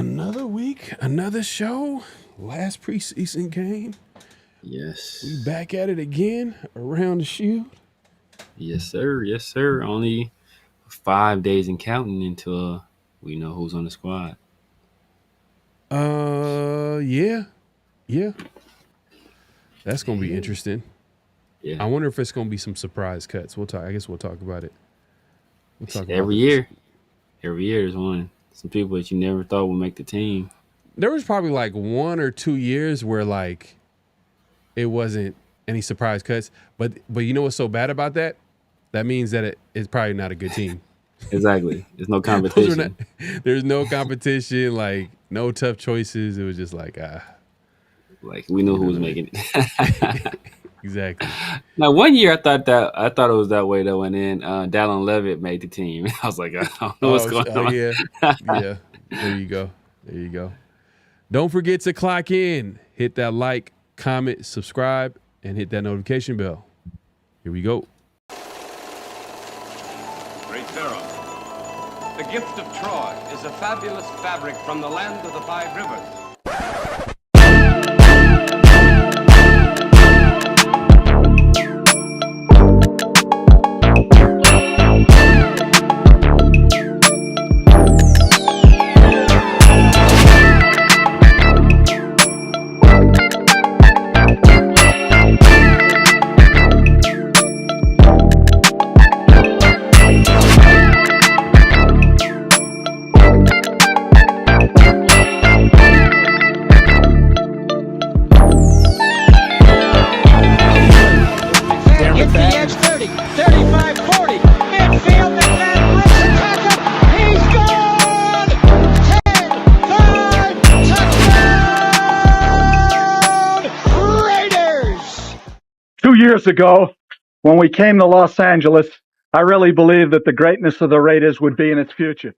Another week, another show. Last preseason game. Yes. We back at it again around the shield. Yes, sir. Yes, sir. Only 5 days and counting until we know who's on the squad. Yeah. That's gonna be interesting. Yeah. I wonder if it's gonna be some surprise cuts. I guess we'll talk about it. We'll talk about Every year. Every year there's one. Some people that you never thought would make the team. There was probably like 1 or 2 years where like it wasn't any surprise cuts. But you know what's so bad about that? That means that it's probably not a good team. Exactly. There's no competition. There's no competition, like no tough choices. It was just like like we knew who was making it. Exactly. Now 1 year I thought it was that way though, and then Dallin Levitt made the team. I was like, I don't know what's going on. Yeah. There you go. Don't forget to clock in, hit that like, comment, subscribe, and hit that notification bell. Here we go. Great Pharaoh. The gift of Troy is a fabulous fabric from the land of the 5 rivers. Years ago, when we came to Los Angeles, I really believed that the greatness of the Raiders would be in its future.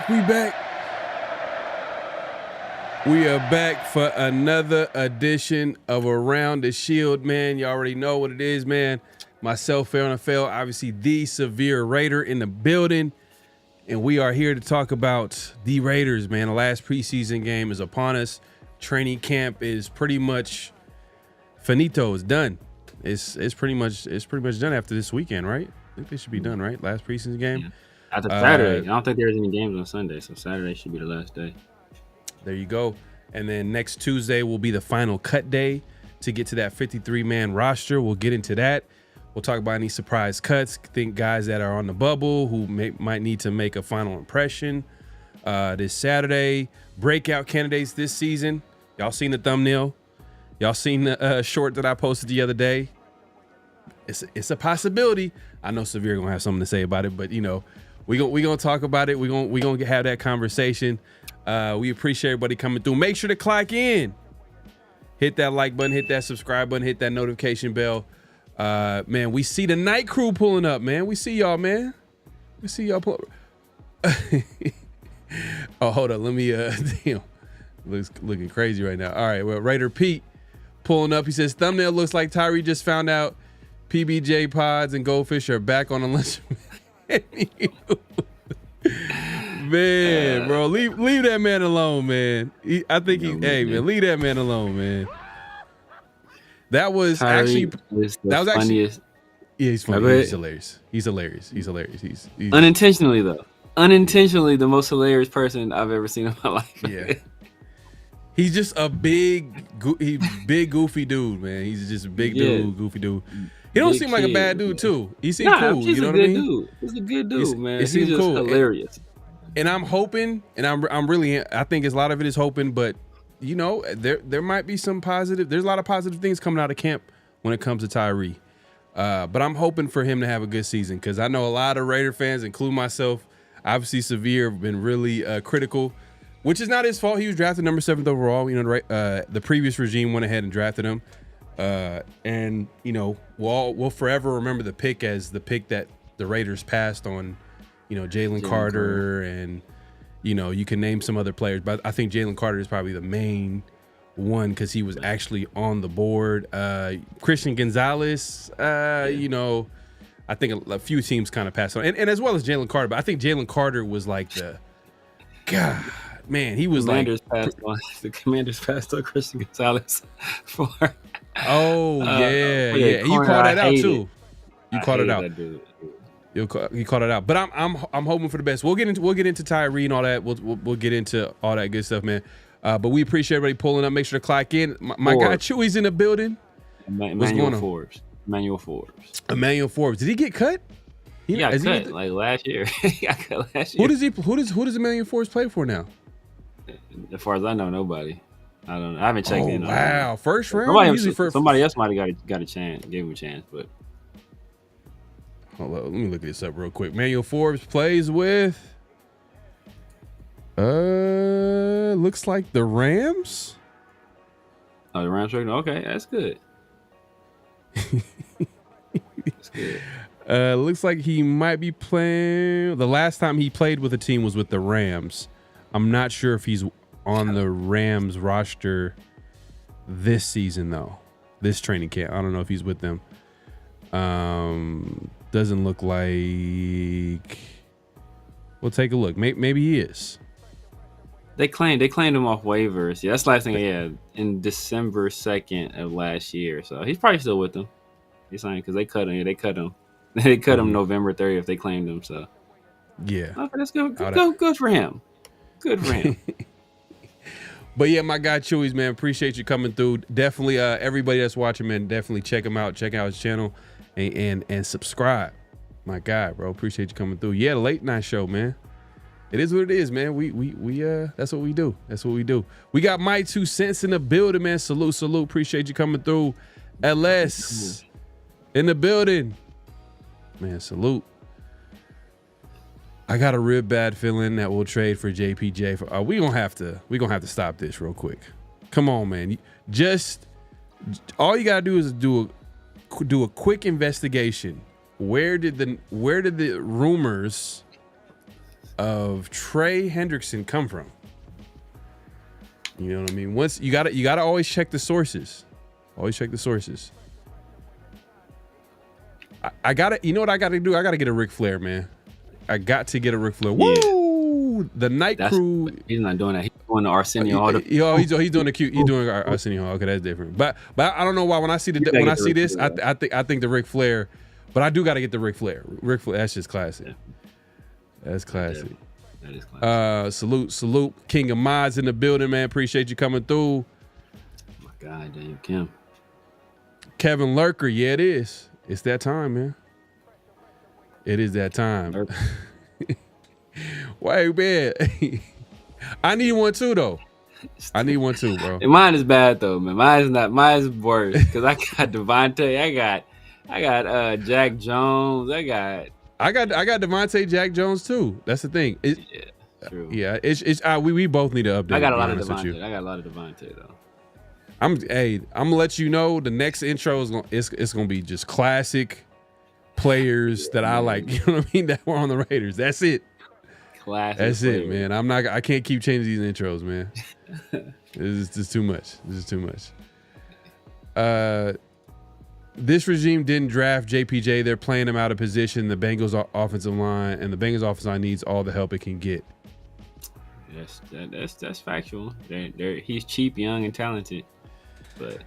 We back. We are back for another edition of Around the Shield, man. You already know what it is, man. Myself, PharoahNFL, obviously the severe Raider in the building. And we are here to talk about the Raiders, man. The last preseason game is upon us. Training camp is pretty much finito. It's done. It's pretty much done after this weekend, right? I think they should be done, right? Last preseason game. Yeah. After Saturday. I don't think there's any games on Sunday, so Saturday should be the last day. There you go. And then next Tuesday will be the final cut day. to get to that 53-man roster. We'll get into that. We'll talk about any surprise cuts. Think guys that are on the bubble who might need to make a final impression this Saturday. Breakout candidates this season. Y'all seen the thumbnail? Y'all seen the short that I posted the other day? It's a possibility. I know Severe gonna have something to say about it, but you know, we gonna talk about it. We gonna have that conversation. We appreciate everybody coming through. Make sure to clock in. Hit that like button, hit that subscribe button, hit that notification bell. Man, we see the night crew pulling up, man. We see y'all, man. We see y'all pull up. Oh, hold on. Let me damn. Looking crazy right now. All right, well, Raider Pete pulling up. He says thumbnail looks like Tyree just found out PBJ pods and goldfish are back on the lunch menu. Man, bro, leave that man alone, man. Hey, man, leave that man alone, man. That was Tyree actually is the funniest. Yeah, he's funny. He's hilarious. He's hilarious. He's Unintentionally though. Unintentionally the most hilarious person I've ever seen in my life. Yeah. He's just a big goofy dude, man. He's just a big dude, goofy dude. He don't seem like a bad dude too. He seems cool. You know what I mean? Dude. He's a good dude, man. He's just cool. Hilarious. And I'm hoping, and I think a lot of it is hoping, but you know, there might be some positive. There's a lot of positive things coming out of camp when it comes to Tyree. But I'm hoping for him to have a good season because I know a lot of Raider fans, including myself, obviously Severe, have been really critical, which is not his fault. He was drafted number 7th overall. You know, the previous regime went ahead and drafted him. And you know, we'll forever remember the pick as the pick that the Raiders passed on, you know, Jalen Carter, and you know, you can name some other players, but I think Jalen Carter is probably the main one because he was actually on the board. Christian Gonzalez, you know, I think a few teams kind of passed on, and as well as Jalen Carter, but I think Jalen Carter was like the God. Man, he was the Commanders passed on Christian Gonzalez for. Oh yeah. You called that out too. You called it out. You called it out. But I'm hoping for the best. We'll get into Tyree and all that. We'll get into all that good stuff, man. But we appreciate everybody pulling up. Make sure to clock in. My guy Chewy's in the building. Emmanuel Forbes. Emmanuel Forbes. Did he get cut? He got cut like last year. He got cut last year. Who does Emmanuel Forbes play for now? As far as I know, nobody. I don't know. I haven't checked in. Wow, first round. Somebody else might have got a chance, gave him a chance, but. Hold on, let me look this up real quick. Emmanuel Forbes plays with. Looks like the Rams. Oh, the Rams right now. Okay, that's good. That's good. Looks like he might be playing. The last time he played with a team was with the Rams. I'm not sure if he's on the Rams roster this season though. This training camp. I don't know if he's with them. Doesn't look like. We'll take a look. Maybe he is. They claimed him off waivers. Yeah, that's the last thing. Yeah, in December 2nd of last year. So he's probably still with them. He's saying because they cut him. Yeah, they cut him. They cut him November 30th. They claimed him. So yeah, okay, that's good. Good for him. Good for him. But yeah, my guy Chewy's, man, appreciate you coming through. Definitely, everybody that's watching, man, definitely check him out. Check out his channel and subscribe. My guy, bro, appreciate you coming through. Yeah, the late night show, man. It is what it is, man. We that's what we do. That's what we do. We got my 2 cents in the building, man. Salute. Appreciate you coming through. LS in the building, man. Salute. I got a real bad feeling that we'll trade for JPJ. We gonna have to stop this real quick. Come on, man. Just all you gotta do is do a quick investigation. Where did the rumors of Trey Hendrickson come from? You know what I mean? Once you gotta always check the sources. Always check the sources. I gotta, you know what I gotta do? I gotta get a Ric Flair, man. I got to get a Ric Flair. Woo! The night crew. He's not doing that. He's doing the Arsenio Hall. He's doing the cute. He's doing Arsenio Hall. Okay, that's different. But I don't know why. When I see this, I think the Ric Flair. But I do got to get the Ric Flair. Ric Flair. That's just classic. Yeah. That's classic. That is classic. Salute. King of Mods in the building, man. Appreciate you coming through. My God, Daniel Kim. Kevin Lurker, yeah, it is. It's that time, man. It is that time. Wait, man. I need one too, though. I need one too, bro. And mine is bad though, man. Mine's worse because I got Devontae. I got Jack Jones. I got Devontae Jack Jones too. That's the thing. True. Yeah, we both need to update. I got a lot of Devontae though. I'm gonna let you know the next intro is gonna be just classic players that I like. You know what I mean? That were on the Raiders. That's it. Classic. That's players. it, man. I can't keep changing these intros, man. This is too much. This is too much. This regime didn't draft JPJ. They're playing him out of position. The Bengals offensive line and the Bengals offensive line needs all the help it can get. That's factual. He's cheap, young, and talented, but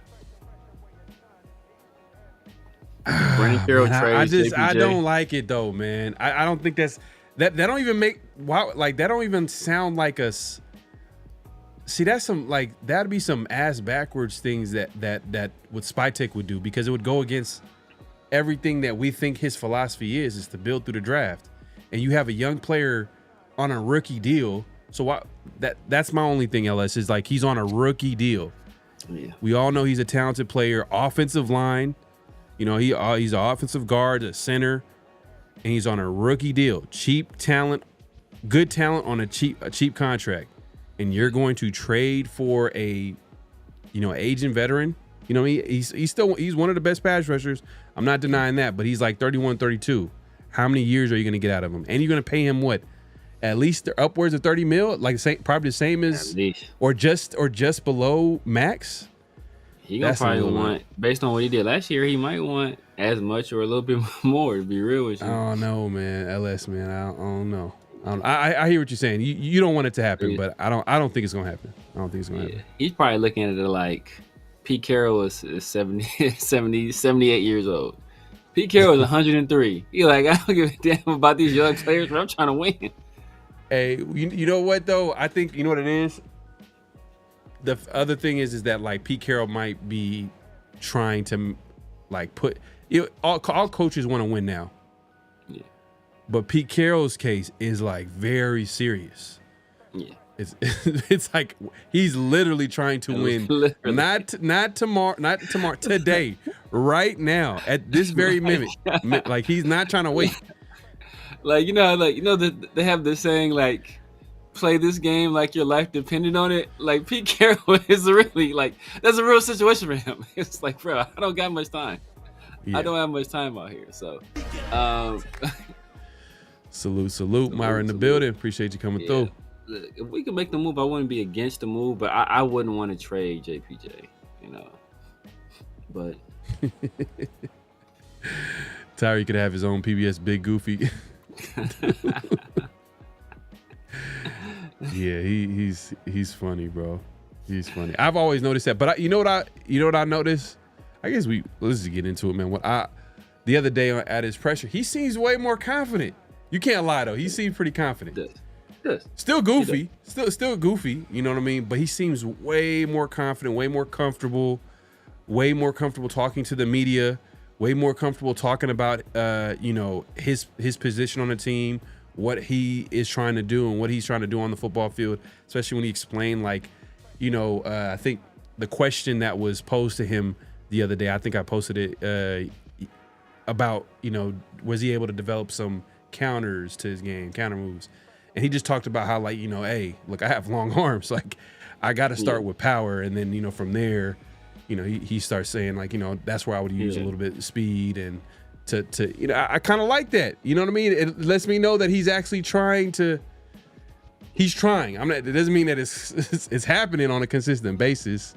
Brandon Carroll trades. I don't like it though, man. I don't think that don't even make that don't even sound like us. See, that's some that'd be some ass backwards things that what Spytek would do, because it would go against everything that we think his philosophy is to build through the draft. And you have a young player on a rookie deal. So that's my only thing, LS, is he's on a rookie deal. Yeah. We all know he's a talented player, offensive line. You know, he's an offensive guard, a center, and he's on a rookie deal. Cheap talent, good talent on a cheap contract. And you're going to trade for a aging veteran. You know, he's one of the best pass rushers. I'm not denying that, but he's like 31, 32. How many years are you going to get out of him? And you're going to pay him what? At least upwards of 30 mil, probably the same as, or just below max. He gonna probably want, based on what he did last year, he might want as much or a little bit more. To be real with you, I don't know, man. LS, man, I don't know. I hear what you're saying. You don't want it to happen, but I don't think it's gonna happen. I don't think it's gonna happen. He's probably looking at it like Pete Carroll is 78 years old. Pete Carroll is 103. He's like, I don't give a damn about these young players, but I'm trying to win. Hey, you know what though? I think you know what it is. The other thing is that Pete Carroll might be trying to all coaches want to win now. Yeah. But Pete Carroll's case is very serious. Yeah. It's like he's literally trying to win. Not tomorrow, today, right now, at this very minute. He's not trying to wait. They have this saying play this game like your life depended on it. Pete Carroll is really that's a real situation for him. It's bro, I don't got much time. Yeah. I don't have much time out here. So salute Myra in the building. Appreciate you coming through. If we could make the move, I wouldn't be against the move, but I wouldn't want to trade JPJ, but Tyree could have his own PBS Big Goofy. Yeah, he's funny, bro. He's funny. I've always noticed that, but you know what I noticed? I guess let's just get into it, man. The other day at his pressure, he seems way more confident. You can't lie though. He seems pretty confident. Still goofy, still goofy. You know what I mean? But he seems way more confident, way more comfortable talking to the media. Way more comfortable talking about, his position on the team, what he is trying to do and what he's trying to do on the football field, especially when he explained, I think the question that was posed to him the other day, I think I posted it about, was he able to develop some counters to his game, counter moves? And he just talked about how, hey, look, I have long arms. I got to start with power. And then, from there, he starts saying that's where I would use a little bit of speed and I kind of like that. You know what I mean? It lets me know that he's actually trying. It doesn't mean that it's happening on a consistent basis.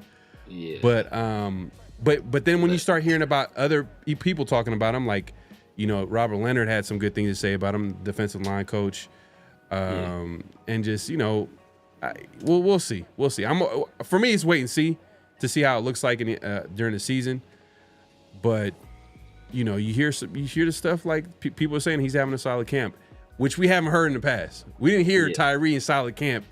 Yeah. But then when you start hearing about other people talking about him, Robert Leonard had some good things to say about him, defensive line coach, and just we'll see. For me, it's wait and see to see how it looks like during the season. But you hear the stuff people are saying he's having a solid camp, which we haven't heard in the past. We didn't hear Tyree in solid camp.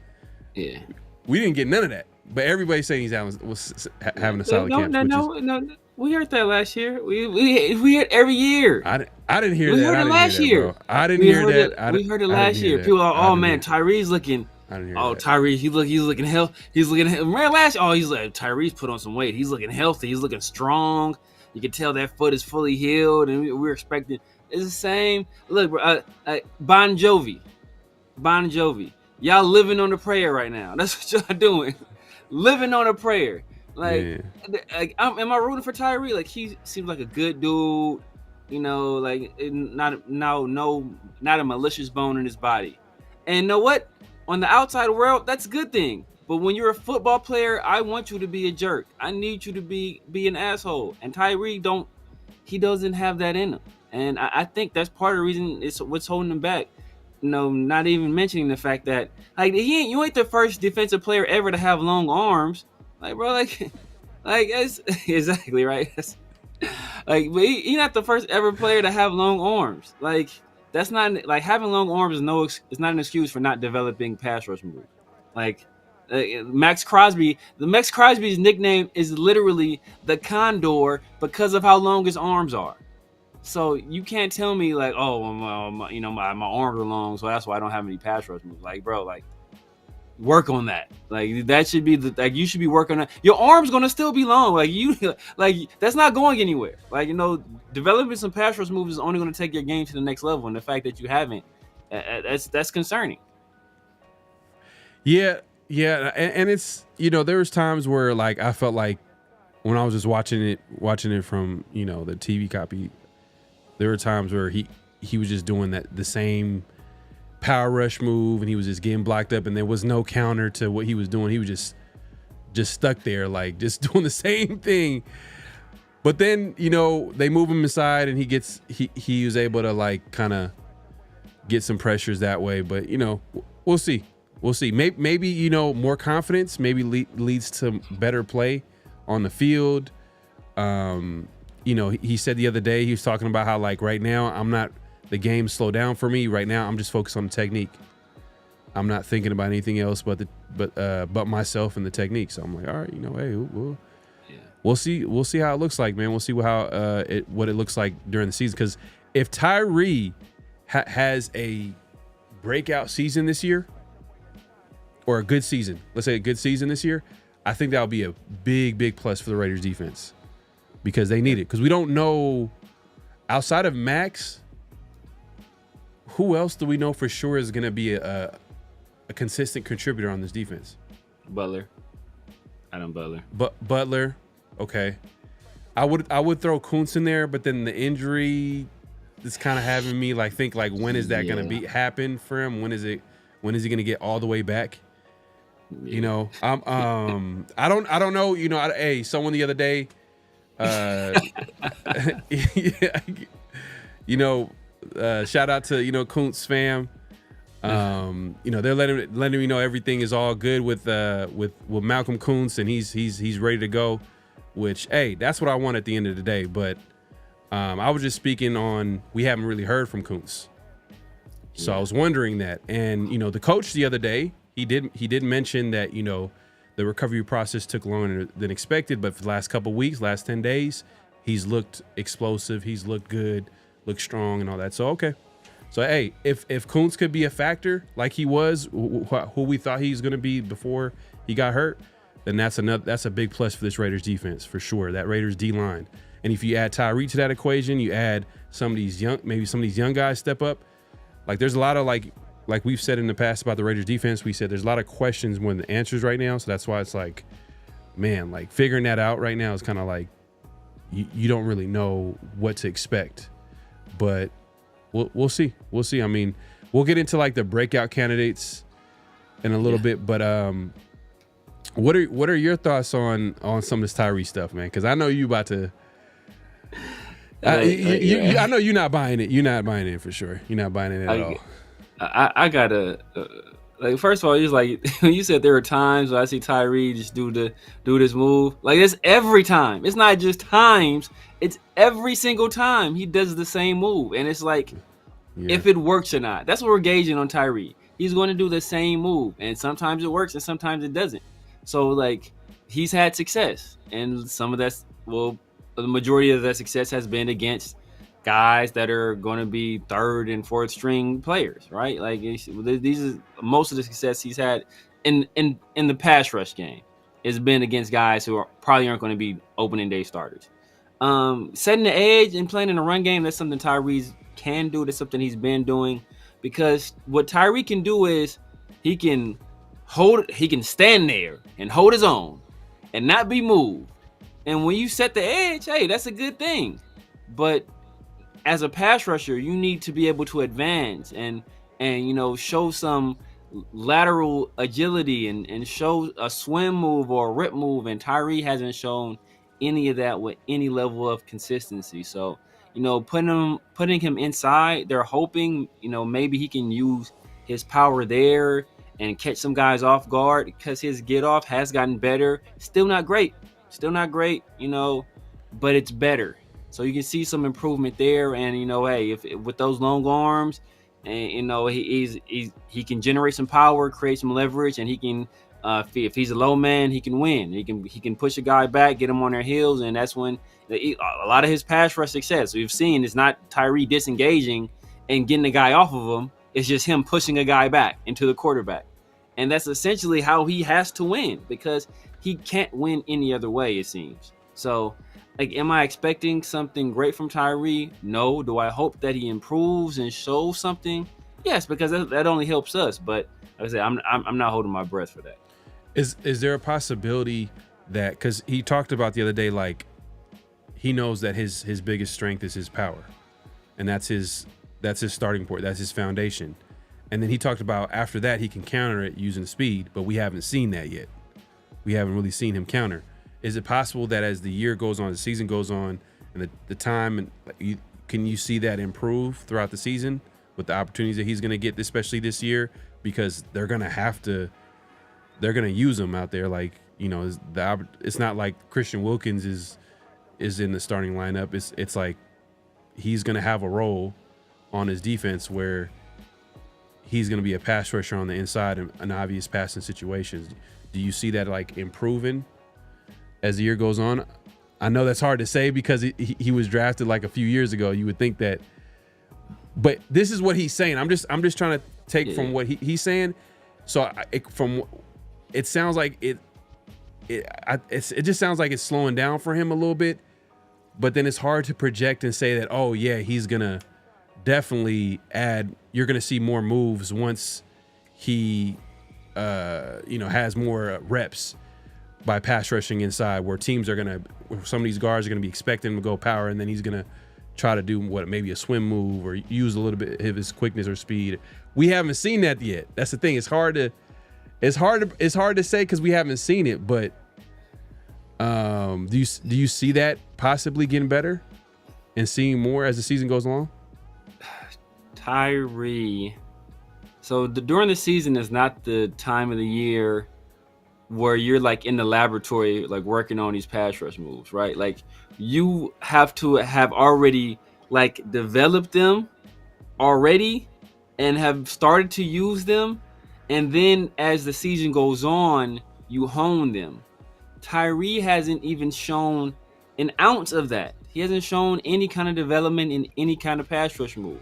Yeah, we didn't get none of that. But everybody's saying he's having a solid camp. We heard that last year. We heard every year. I didn't hear We that. heard I it didn't last hear that, year. bro. I didn't We hear heard that. it. We heard it I last didn't hear year. that. People are, I oh didn't man, hear- Tyree's looking. I didn't hear Oh, that. Tyree, he's looking healthy. He's looking. Remember last? Oh, he's like Tyree's put on some weight. He's looking healthy. He's looking strong. You can tell that foot is fully healed, and we're expecting. It's the same. Look, bro, Bon Jovi. Y'all living on a prayer right now. That's what y'all doing. Living on a prayer. Like, am I rooting for Tyree? Like, he seems like a good dude. You know, like not a malicious bone in his body. And you know what? On the outside world, that's a good thing. But when you're a football player, I want you to be a jerk. I need you to be an asshole. And Tyree doesn't have that in him. And I think that's part of the reason it's what's holding him back. You know, not even mentioning the fact that like you ain't the first defensive player ever to have long arms. Like, bro, like that's exactly right. Like, but he's not the first ever player to have long arms. Like, that's not like having long arms is it's not an excuse for not developing pass rush moves. Like, Max Crosby's nickname is literally the Condor because of how long his arms are. So you can't tell me like, oh, my arms are long, so that's why I don't have any pass rush moves. Like, bro, like, work on that. Like, that should be you should be working on that. Your arm's gonna still be long. Like that's not going anywhere. Like, developing some pass rush moves is only gonna take your game to the next level. And the fact that you haven't, that's concerning. Yeah, and it's there was times where like I felt like when I was just watching it from the TV copy, there were times where he was just doing the same power rush move and he was just getting blocked up and there was no counter to what he was doing. He was just stuck there, like just doing the same thing. But then they move him inside and he was able to like kind of get some pressures that way. But we'll see. Maybe more confidence maybe leads to better play on the field. He said the other day he was talking about how like right now the game slowed down for me. Right now I'm just focused on the technique. I'm not thinking about anything else but myself and the technique. So I'm like, all right, hey, we'll see how it looks like, man. We'll see what it looks like during the season. Because if Tyree has a breakout season this year, or a good season, let's say a good season this year, I think that'll be a big plus for the Raiders defense because they need it. Because we don't know outside of Max, who else do we know for sure is going to be a consistent contributor on this defense? Adam Butler. Butler, okay. I would throw Kuntz in there, but then the injury is kind of having me like think like when is that going to happen for him? When is he going to get all the way back? Yeah. I don't know. Hey, someone the other day, shout out to Kuntz fam. They're letting me know everything is all good with Malcolm Kuntz and he's ready to go. Which, hey, that's what I want at the end of the day. But I was just speaking on we haven't really heard from Kuntz, so I was wondering that. And the coach the other day. He did mention that the recovery process took longer than expected, but for the last couple of weeks, last 10 days, he's looked explosive, he's looked good, looked strong, and all that. So okay, so hey, if Kuntz could be a factor like he was, who we thought he was going to be before he got hurt, then that's a big plus for this Raiders defense for sure. That Raiders D line, and if you add Tyree to that equation, you add some of these young guys step up. Like there's a lot of like we've said in the past about the Raiders defense, we said there's a lot of questions more than answers right now. So that's why it's like, man, like figuring that out right now is kind of like you don't really know what to expect. But we'll see. We'll see. I mean, we'll get into like the breakout candidates in a little bit. But what are your thoughts on some of this Tyree stuff, man? Because I know you about to. I know you're not buying it. You're not buying it for sure. You're not buying it at all. I gotta like. First of all, it's like you said there are times where I see Tyree just do this move. Like it's every time. It's not just times. It's every single time he does the same move, and it's like if it works or not. That's what we're gauging on Tyree. He's going to do the same move, and sometimes it works and sometimes it doesn't. So like he's had success, and some of that's the majority of that success has been against guys that are going to be third and fourth string players, right? Like these are most of the success he's had in the pass rush game has been against guys who probably aren't going to be opening day starters. Setting the edge and playing in the run game, that's something Tyree can do. That's something he's been doing, because what Tyree can do is he can stand there and hold his own and not be moved. And when you set the edge, hey, that's a good thing. But as a pass rusher, you need to be able to advance and show some lateral agility and show a swim move or a rip move. And Tyree hasn't shown any of that with any level of consistency. So, putting him inside, they're hoping, maybe he can use his power there and catch some guys off guard, because his get off has gotten better. Still not great, but it's better. So you can see some improvement there. And hey, if with those long arms, and he can generate some power, create some leverage, and he can if he's a low man, he can win. He can push a guy back, get him on their heels, and that's when a lot of his pass rush success we've seen is not Tyree disengaging and getting the guy off of him. It's just him pushing a guy back into the quarterback. And that's essentially how he has to win, because he can't win any other way, it seems. So, am I expecting something great from Tyree? No. Do I hope that he improves and shows something? Yes, because that only helps us. But like I said, I'm not holding my breath for that. Is there a possibility that, because he talked about the other day, like he knows that his biggest strength is his power, and that's his starting point, that's his foundation. And then he talked about after that he can counter it using speed, but we haven't seen that yet. We haven't really seen him counter. Is it possible that as the year goes on, the season goes on, and the time, and can you see that improve throughout the season with the opportunities that he's going to get, especially this year, because they're going to use him out there. Like, it's not like Christian Wilkins is in the starting lineup. It's like he's going to have a role on his defense where he's going to be a pass rusher on the inside in obvious passing situations. Do you see that like improving as the year goes on? I know that's hard to say because he was drafted like a few years ago. You would think that, but this is what he's saying. I'm just trying to take from what he's saying. So it sounds like it just sounds like it's slowing down for him a little bit, but then it's hard to project and say that, oh yeah, he's gonna definitely add. You're gonna see more moves once he has more reps by pass rushing inside, where teams are some of these guards are gonna be expecting him to go power, and then he's gonna try to do maybe a swim move or use a little bit of his quickness or speed. We haven't seen that yet. That's the thing. It's hard to say because we haven't seen it. But do you see that possibly getting better and seeing more as the season goes along? Tyree. So during the season is not the time of the year where you're like in the laboratory, like working on these pass rush moves, right? Like you have to have already like developed them already and have started to use them. And then as the season goes on, you hone them. Tyree hasn't even shown an ounce of that. He hasn't shown any kind of development in any kind of pass rush move.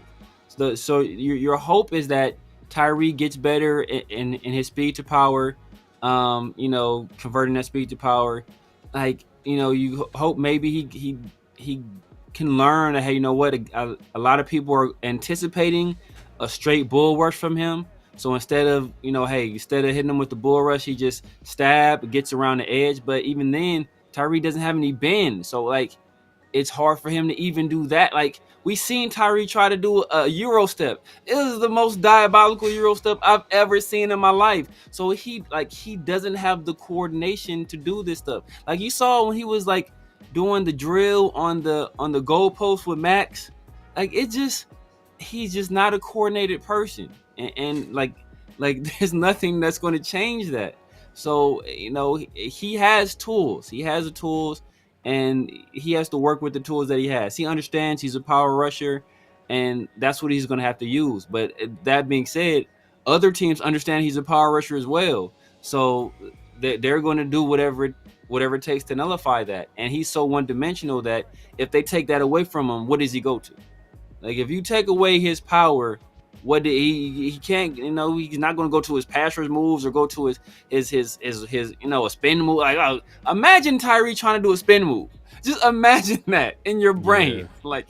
So your hope is that Tyree gets better in his speed to power, converting that speed to power. Like, you hope maybe he can learn that, hey, you know what, a lot of people are anticipating a straight bull rush from him. So instead of hitting him with the bull rush, he just gets around the edge. But even then, Tyree doesn't have any bend. So like, it's hard for him to even do that. Like, we seen Tyree try to do a Euro step. It was the most diabolical Euro step I've ever seen in my life. So he doesn't have the coordination to do this stuff. Like you saw when he was like doing the drill on the goalpost with Max. Like he's just not a coordinated person. And like there's nothing that's going to change that. So, he has tools. He has the tools. And he has to work with the tools that he has. He understands he's a power rusher, and that's what he's going to have to use. But that being said, other teams understand he's a power rusher as well. So they're going to do whatever whatever it takes to nullify that. And he's so one-dimensional that if they take that away from him, what does he go to? Like, if you take away his power, what did he can't, he's not going to go to his pass rush moves or go to his a spin move. Like, imagine Tyree trying to do a spin move. Just imagine that in your brain. Yeah. Like,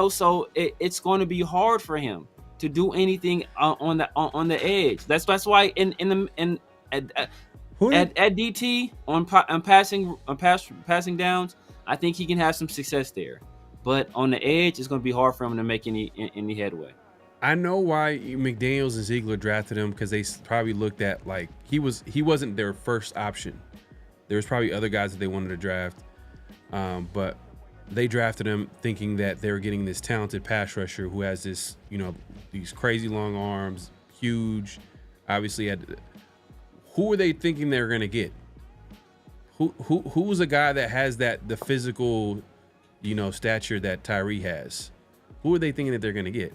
so it's going to be hard for him to do anything on the edge. That's why at DT on passing downs, I think he can have some success there. But on the edge, it's going to be hard for him to make any headway. I know why McDaniels and Ziegler drafted him, because they probably looked at, like, he wasn't their first option. There was probably other guys that they wanted to draft, but they drafted him thinking that they were getting this talented pass rusher who has this, these crazy long arms, huge. Obviously, who were they thinking they were going to get? Who was a guy that has the physical, stature that Tyree has? Who are they thinking that they're going to get?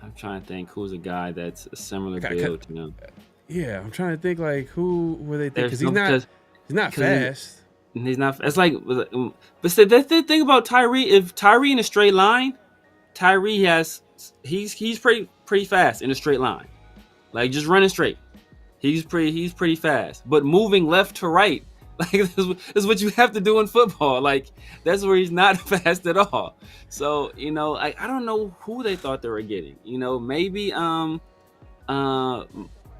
I'm trying to think who's a guy that's a similar build to him. Yeah, I'm trying to think, like, who were they thinking? Because he's not fast. He's not. It's like, but the thing about Tyree, if Tyree in a straight line, he's pretty fast in a straight line, like just running straight. He's pretty fast, but moving left to right, like this is what you have to do in football. Like, that's where he's not fast at all. So, I don't know who they thought they were getting.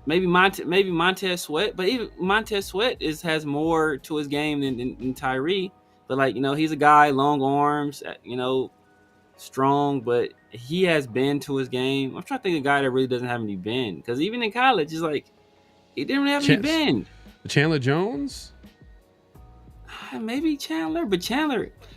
Maybe Montez Sweat, but even Montez Sweat has more to his game than Tyree. But, like, he's a guy, long arms, strong, but he has bend to his game. I'm trying to think of a guy that really doesn't have any bend, because even in college, it's like he didn't really have any bend. Chandler Jones? Maybe Chandler, but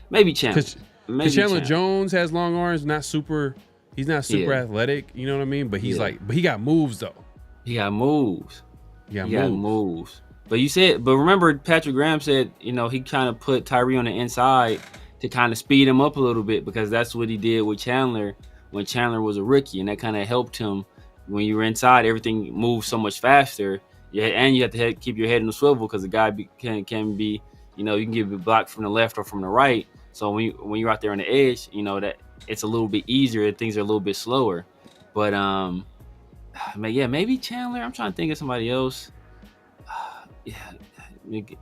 maybe Chandler. Because Chandler Jones has long arms, he's not super athletic, you know what I mean? But but he got moves though. He got moves. He got moves. But remember Patrick Graham said, he kind of put Tyree on the inside to kind of speed him up a little bit, because that's what he did with Chandler when Chandler was a rookie, and that kind of helped him when you were inside. Everything moves so much faster. Yeah, and you have to keep your head in the swivel, because the guy can be, you can get blocked from the left or from the right. So when you're out there on the edge, that it's a little bit easier. Things are a little bit slower. But maybe Chandler. I'm trying to think of somebody else. Myles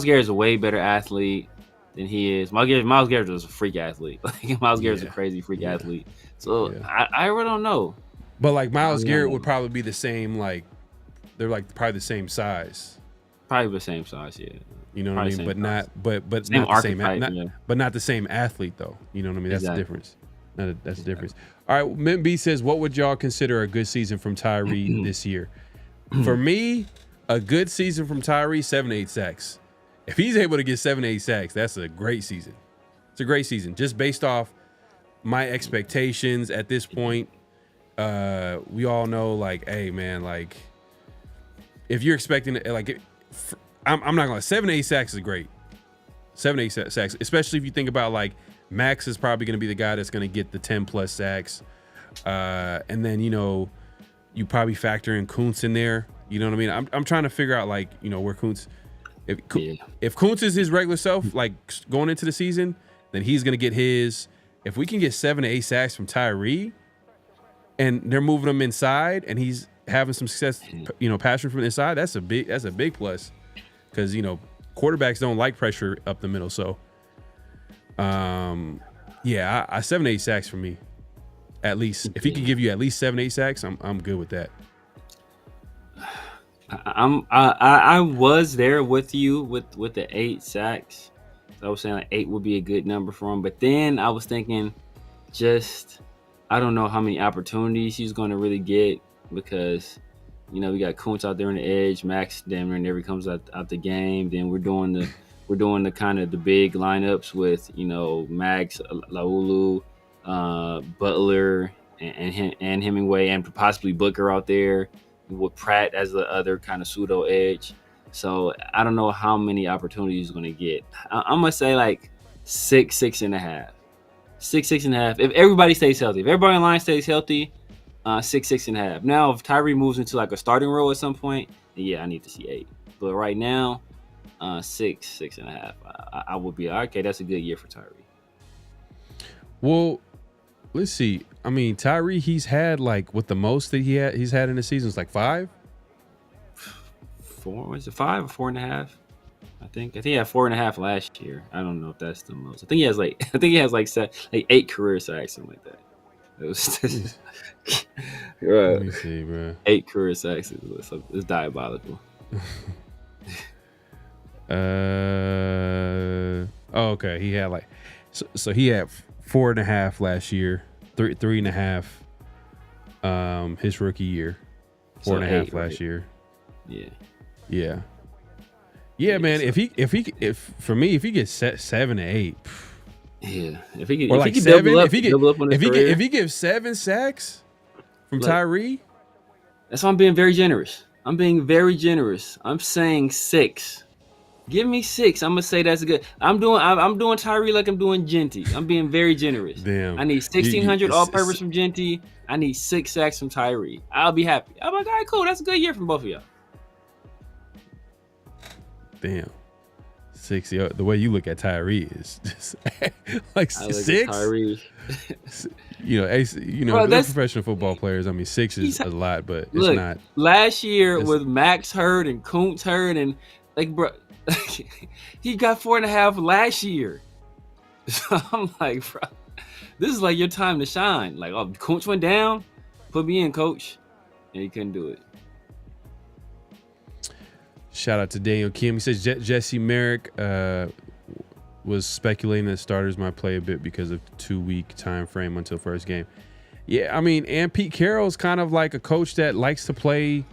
Garrett's a way better athlete than he is. Myles Garrett was a freak athlete. Like, Myles Garrett's a crazy freak athlete. So I really don't know. But, like, Myles Garrett would probably be the same. Like, they're like probably the same size. Probably the same size, yeah. You know what I mean? But not the same. But not the same athlete, though. You know what I mean? That's the difference. That's the difference. All right, Mint B says, what would y'all consider a good season from Tyree this year? For me, a good season from Tyree, 7 to 8 sacks. If he's able to get 7 to 8 sacks, that's a great season. It's a great season. Just based off my expectations at this point, we all know, like, hey, man, like, if you're expecting, like, I'm not going to, 7 to 8 sacks is great. 7 to 8 sacks, especially if you think about, like, Max is probably going to be the guy that's going to get the 10-plus sacks. And then, you probably factor in Kuntz in there. You know what I mean? I'm trying to figure out, like, where Kuntz, if Kuntz is his regular self, like, going into the season, then he's going to get his. If we can get 7 to 8 sacks from Tyree, and they're moving him inside, and he's having some success, passing from the inside, that's a big plus, because, quarterbacks don't like pressure up the middle. So, 7 to 8 sacks for me, at least. If he could give you at least 7 to 8 sacks, I'm good with that. I was there with you with the 8 sacks. I was saying, like, 8 would be a good number for him, but then I was thinking, I don't know how many opportunities he's going to really get, because we got Kuntz out there on the edge, Max damn near never comes out the game. Then we're doing the kind of the big lineups with Max, Laulu, Butler, and Hemingway, and possibly Booker out there with Pratt as the other kind of pseudo edge. So I don't know how many opportunities he's going to get. I'm gonna say like 6.5. 6.5. If everybody stays healthy, if everybody in line stays healthy, six and a half. Now, if Tyree moves into like a starting role at some point, then yeah, I need to see 8. But right now, 6 and a half. I would be okay. That's a good year for Tyree. Well, let's see. I mean, Tyree, he's had like what the most that he's had in the season is like 5. 4 was it 5 or 4.5? I think he had 4.5 last year. I don't know if that's the most. I think he has like 8 career sacks, something like that. It was Let me see, bro. 8 career sacks is diabolical. Okay. He had like so he had 4.5 last year, 3.5 his rookie year, 4.5 last year. Yeah, man. If he gets 7 to 8. Yeah, if he Or like could 7, double up, if he gives 7 sacks from Tyree, that's why I'm being very generous. I'm saying 6. Give me 6. I'm gonna say that's good. I'm doing Tyree like I'm doing Genty. I'm being very generous. Damn. I need 1,600 all-purpose from Genty. I need 6 sacks from Tyree. I'll be happy. I'm like, all right, cool. That's a good year from both of y'all. Damn. 6. The way you look at Tyree is just like 6. Tyree. Bro, they're professional football players. I mean, 6 is a lot, but it's not. Last year with Max hurt and Kuntz hurt and like, bro, he got 4.5 last year. So I'm like, bro, this is like your time to shine. Like, oh, Kuntz went down, put me in, coach, and he couldn't do it. Shout out to Daniel Kim. He says Jesse Merrick was speculating that starters might play a bit because of 2-week time frame until first game. Yeah, I mean, and Pete Carroll's kind of like a coach that likes to play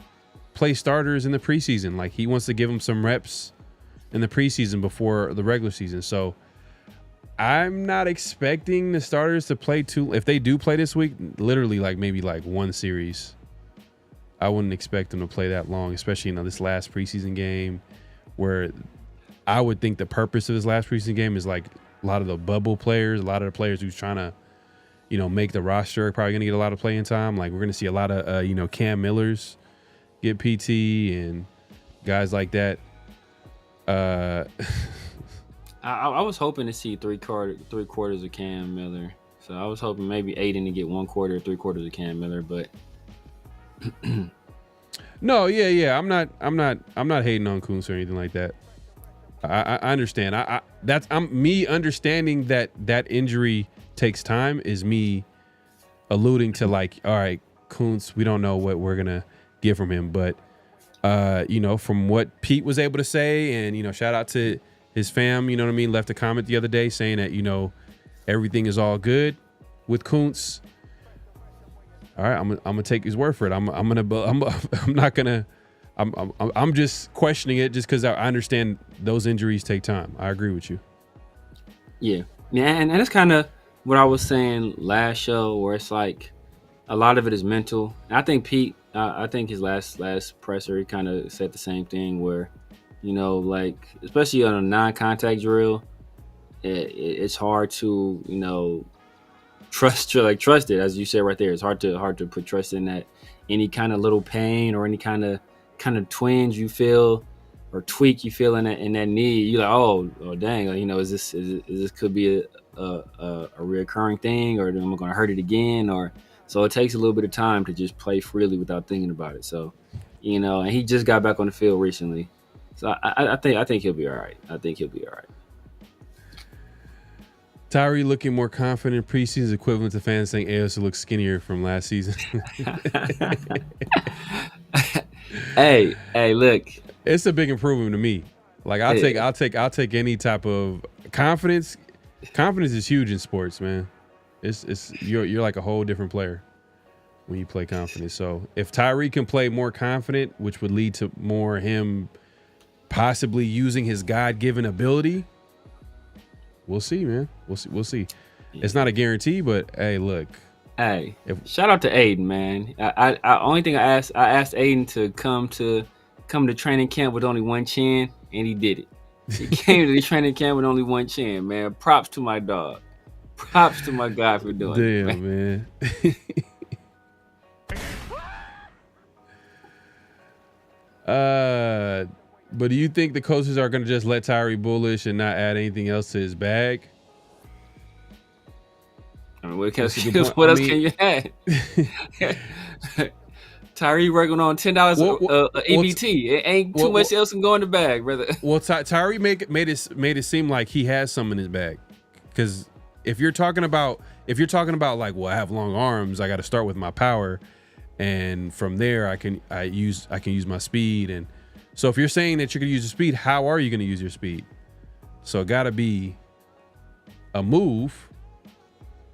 starters in the preseason. Like, he wants to give them some reps in the preseason before the regular season. So I'm not expecting the starters to play if they do play this week, literally like maybe like one series. I wouldn't expect them to play that long, especially in this last preseason game, where I would think the purpose of this last preseason game is like a lot of the bubble players, a lot of the players who's trying to, make the roster are probably going to get a lot of playing time. Like, we're going to see a lot of, Cam Millers get PT and guys like that. I was hoping to see three quarters of Cam Miller. So I was hoping maybe Aiden to get 1 quarter, 3/4 of Cam Miller, but no, yeah. I'm not hating on Kuntz or anything like that. I understand. I'm me understanding that injury takes time is me alluding to like, all right, Kuntz, we don't know what we're gonna get from him, but from what Pete was able to say, and shout out to his fam, you know what I mean, left a comment the other day saying that everything is all good with Kuntz. All right, I'm gonna take his word for it. I'm just questioning it just because I understand those injuries take time. I agree with you. Yeah, and that's kind of what I was saying last show, where it's like a lot of it is mental. And I think Pete, I think his last presser, he kind of said the same thing, where like especially on a non-contact drill, it's hard to trust it, as you said right there. It's hard to put trust in that. Any kind of little pain or any kind of twinge you feel or tweak you feel in that knee, you're like, oh dang, is this could be a reoccurring thing, or am I going to hurt it again? Or so it takes a little bit of time to just play freely without thinking about it. So and he just got back on the field recently, so I think he'll be all right. Tyree looking more confident in preseason is equivalent to fans saying AOS looks skinnier from last season. Hey, look. It's a big improvement to me. Like, I'll take any type of confidence. Confidence is huge in sports, man. You're like a whole different player when you play confident. So if Tyree can play more confident, which would lead to more him possibly using his God-given ability, we'll see, man. We'll see. It's not a guarantee, but hey, look. Hey, shout out to Aiden, man. I only thing I asked Aiden to come to training camp with only one chin, and he did it. He came to the training camp with only one chin, man. Props to my dog. Props to my guy for doing it. Damn, man. But do you think the coaches are going to just let Tyree bullish and not add anything else to his bag? I mean, what else can you add? Tyree working on $10 ABT. It ain't too much else can go in the bag, brother. Well, Tyree made it seem like he has some in his bag, because if you're talking about like, well, I have long arms, I got to start with my power, and from there I can use my speed. And so if you're saying that you're gonna use your speed, how are you gonna use your speed? So it got to be a move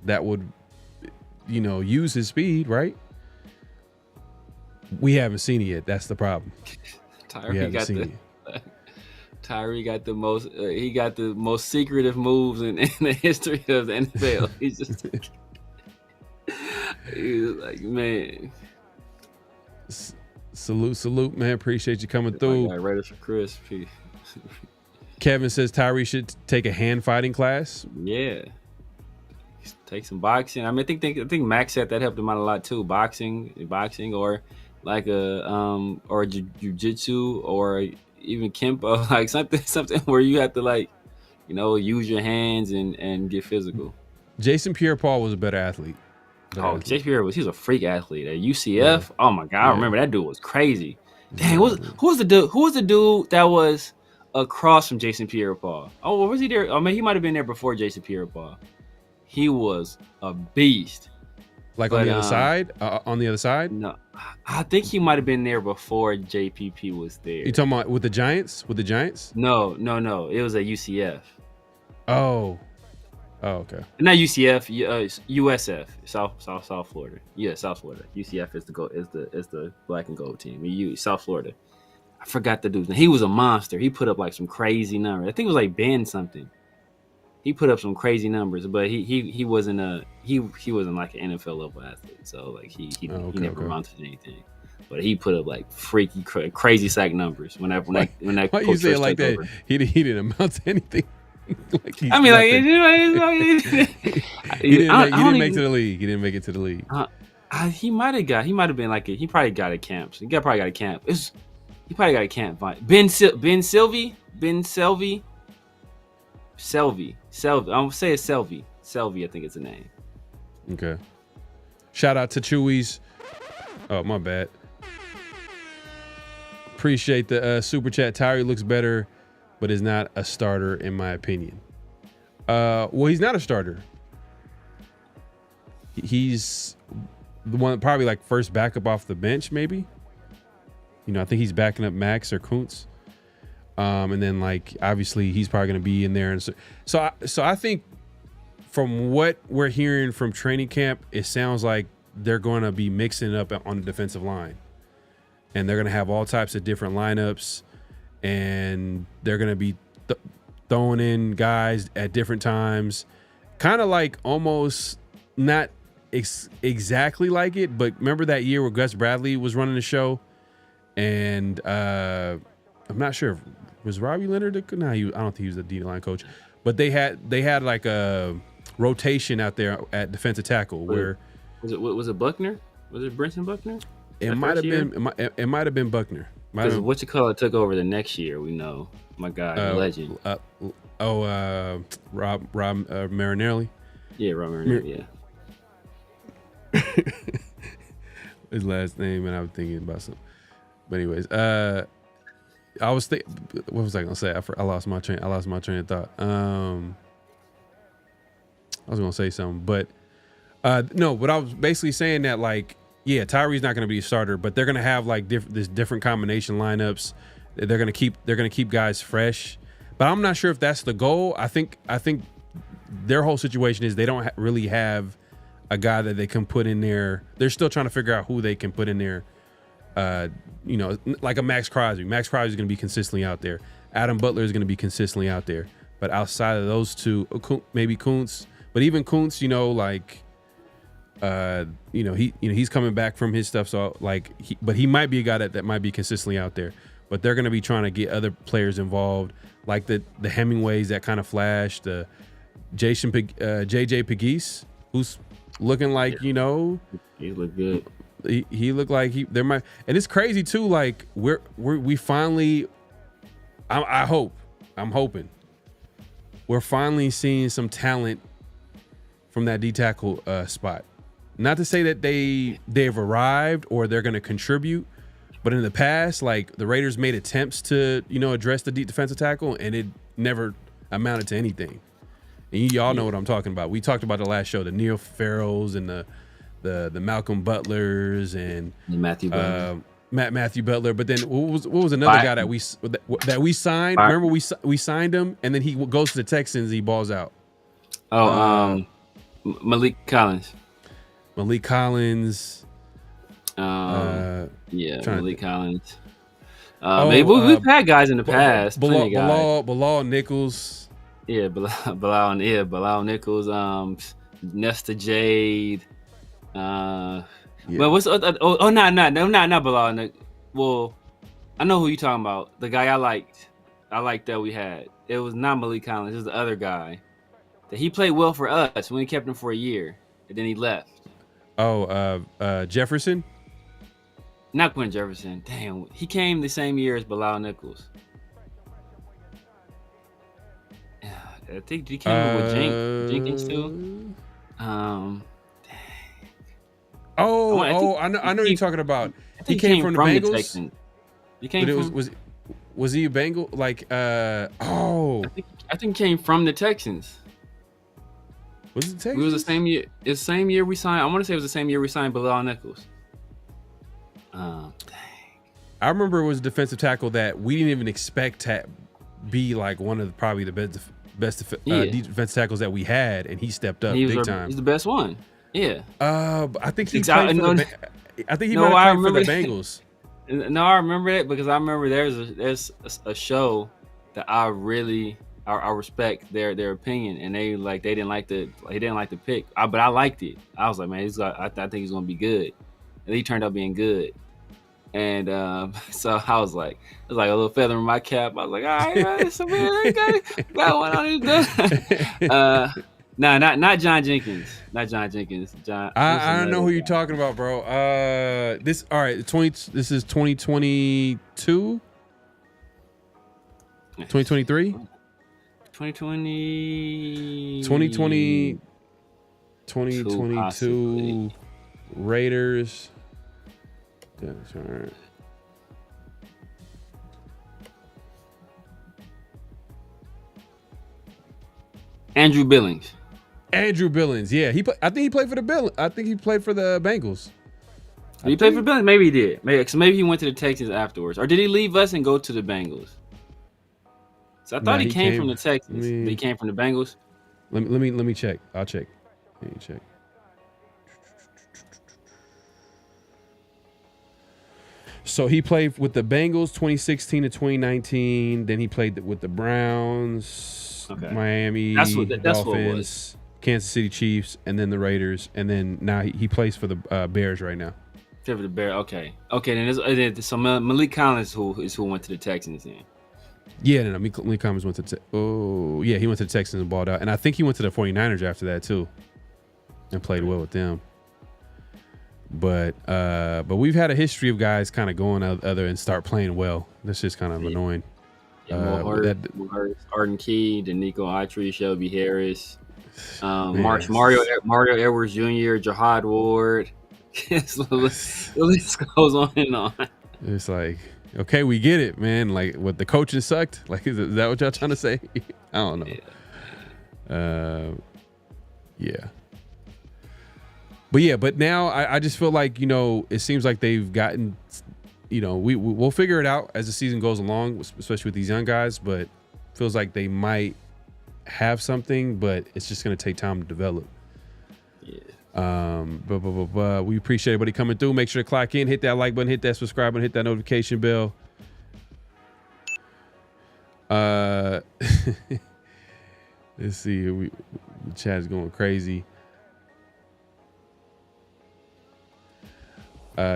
that would, use his speed, right? We haven't seen it yet. That's the problem. Tyree got the most. He got the most secretive moves in the history of the NFL. He's like, man. Salute, man. Appreciate you coming through. Raiders for Chris. Kevin says Tyree should take a hand fighting class. Yeah. Take some boxing. I mean, I think Max said that helped him out a lot too. Boxing, or like or jiu-jitsu, or even kempo, like something where you have to, like, use your hands and get physical. Jason Pierre-Paul was a better athlete. Jason Pierre he was a freak athlete at UCF. Yeah. Oh my God, I remember that dude was crazy. Dang, who was the dude that was across from Jason Pierre-Paul? Oh, was he there? I mean, he might have been there before Jason Pierre-Paul. He was a beast. On the other side? On the other side? No, I think he might have been there before JPP was there. You talking about with the Giants? No. It was at UCF. Oh, okay. Not UCF. USF. South Florida. Yeah, South Florida. UCF is the black and gold team. South Florida. I forgot the dude's name. He was a monster. He put up like some crazy numbers. I think it was like Ben something. He put up some crazy numbers, but he wasn't like an NFL level athlete. So like he never amounted to anything. But he put up like freaky crazy sack numbers when that Why you say it like that? Over. He didn't amount to anything. He didn't make it to the league. He didn't make it to the league. He might have been like he probably got a camp. He probably got a camp. He probably got a camp. Ben Selvey. I'm gonna say it's Selvey. Selvey, I think it's the name. Okay. Shout out to Chewy's. Oh, my bad. Appreciate the super chat. Tyree looks better, but is not a starter in my opinion. Well, he's not a starter. He's the one probably like first backup off the bench, maybe. I think he's backing up Max or Kuntz. And then, like, obviously he's probably going to be in there. And so I think from what we're hearing from training camp, it sounds like they're going to be mixing it up on the defensive line, and they're going to have all types of different lineups, and they're going to be throwing in guys at different times, kind of like almost not exactly like it. But remember that year where Gus Bradley was running the show, and I'm not sure if was Robbie Leonard. I don't think he was the D-line coach, but they had like a rotation out there at defensive tackle. Was it Buckner? Was it Brenton Buckner? It might have been. It might have been Buckner. Because whatchamacallit took over the next year. We know, my guy, legend. Rob Marinelli. Yeah, Rob Marinelli. Yeah. His last name, and I was thinking about something. But anyways, I was what was I gonna say? I lost my train of thought. I was gonna say something, but no. But I was basically saying that, like, yeah, Tyree's not gonna be a starter, but they're gonna have like different combination lineups. They're gonna keep guys fresh, but I'm not sure if that's the goal. I think their whole situation is they don't really have a guy that they can put in there. They're still trying to figure out who they can put in there. Like a Max Crosby. Max Crosby is going to be consistently out there. Adam Butler is going to be consistently out there. But outside of those two, maybe Kuntz. But even Kuntz, he's coming back from his stuff. So but he might be a guy that might be consistently out there. But they're going to be trying to get other players involved, like the Hemingways that kind of flashed, the JJ Pegues, who's looking like he looked good. He looked like there might, and it's crazy too. Like we finally, I'm hoping we're finally seeing some talent from that D tackle spot. Not to say that they've arrived or they're going to contribute, but in the past, like the Raiders made attempts to address the deep defensive tackle, and it never amounted to anything. And y'all know what I'm talking about. We talked about the last show, the Neil Farrells and the Malcolm Butlers and Matthew Butler. Matthew Butler. But then what was another guy that we signed? Remember we signed him, and then he goes to the Texans. And he balls out. Malik Collins. Malik Collins. Malik Collins. We've had guys in the past. Bilal Nichols. Yeah, Bilal Nichols. Nesta Jade. But what's not Bilal. Well, I know who you're talking about. The guy I liked that we had. It was not Malik Collins. It was the other guy. That he played well for us. We kept him for a year, and then he left. Jefferson. Not Quinn Jefferson. Damn, he came the same year as Bilal Nichols. I think he came with Jenkins too. I know what you're talking about. He came from the Bengals. He came from. Was he a Bengal? I think he came from the Texans. Was it Texans? It was the same year. It's the same year we signed. I want to say it was the same year we signed Bilal Nichols. Dang. I remember it was a defensive tackle that we didn't even expect to be like one of probably the best defensive tackles that we had, and he stepped up big time. He's the best one. Yeah. I think he played for the Bengals. No, I remember that because I remember there's a show that I respect their opinion, and they didn't like the pick. But I liked it. I was like, man, I think he's gonna be good, and he turned out being good. And so I was like, it was like a little feather in my cap. I was like, all right, got one on his not John Jenkins. Not John Jenkins. I don't know who you're talking about, bro. This is 2022? 2023? 2022 Raiders. That's all right. Andrew Billings, yeah. I think he played for the Bengals. Did he play for Billings? Maybe he did. Maybe he went to the Texans afterwards, or did he leave us and go to the Bengals? So I thought he came from the Texans, but he came from the Bengals. Let me check. I'll check. Let me check. So he played with the Bengals 2016 to 2019. Then he played with the Browns, Miami, that's Dolphins, what it was. Kansas City Chiefs, and then the Raiders. And then now he plays for the Bears right now. For the Bears, okay. Then so Malik Collins is who went to the Texans then. Yeah, no, Malik Collins went to he went to the Texans and balled out. And I think he went to the 49ers after that too and played well with them. But we've had a history of guys kind of going other and start playing well. That's just kind of annoying. Arden Key, Danico Autry, Shelby Harris, Mario Edwards Jr., Jihad Ward. The list goes on and on. It's like, okay, we get it, man. Like, what, the coaching sucked? Like, is that what y'all trying to say? I don't know. Yeah. But now I just feel like, it seems like they've gotten, we'll figure it out as the season goes along, especially with these young guys, but feels like they might have something, but it's just going to take time to develop. Yeah. But we appreciate everybody coming through. Make sure to clock in, hit that like button, hit that subscribe button, hit that notification bell. Let's see. The chat's going crazy.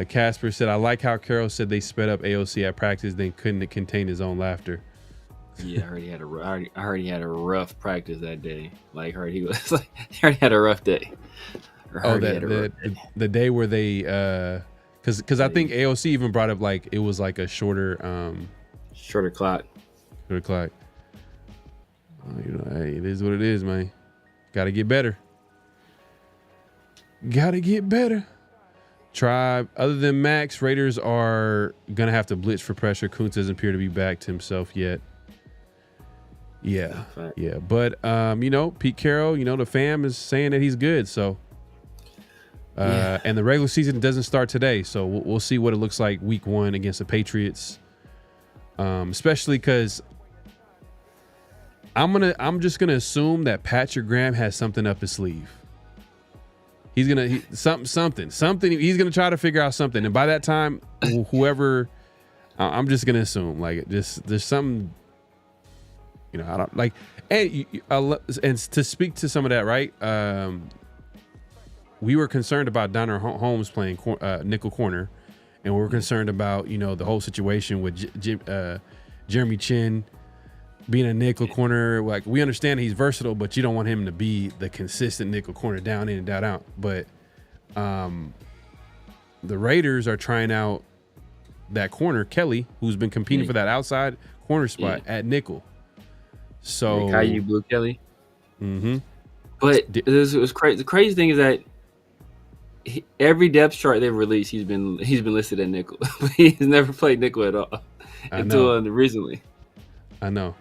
Casper said, I like how Carroll said they sped up AOC at practice, then couldn't contain his own laughter. Yeah, I heard he had a rough practice that day. Like, he already had a rough day. The day where they because I think AOC even brought up like it was like a shorter clock. Shorter clock. Hey, it is what it is, man. Got to get better. Tribe. Other than Max, Raiders are gonna have to blitz for pressure. Kuntz doesn't appear to be back to himself yet. Yeah. But Pete Carroll, the fam is saying that he's good. So, and the regular season doesn't start today, so we'll see what it looks like week 1 against the Patriots. Especially because I'm just gonna assume that Patrick Graham has something up his sleeve. He's gonna something. He's gonna try to figure out something, and by that time, whoever, I'm just gonna assume like there's something. I don't like, and to speak to some of that, right? We were concerned about Donner Holmes playing nickel corner, and we were concerned about the whole situation with Jeremy Chin being a nickel corner. Like, we understand he's versatile, but you don't want him to be the consistent nickel corner down in and down out. But the Raiders are trying out that corner, Kelly, who's been competing for that outside corner spot at nickel. So Caillou Blue Kelly. Mm-hmm. But it was crazy. The crazy thing is that every depth chart they've released, he's been listed at nickel, but he's never played nickel at all until recently. I know,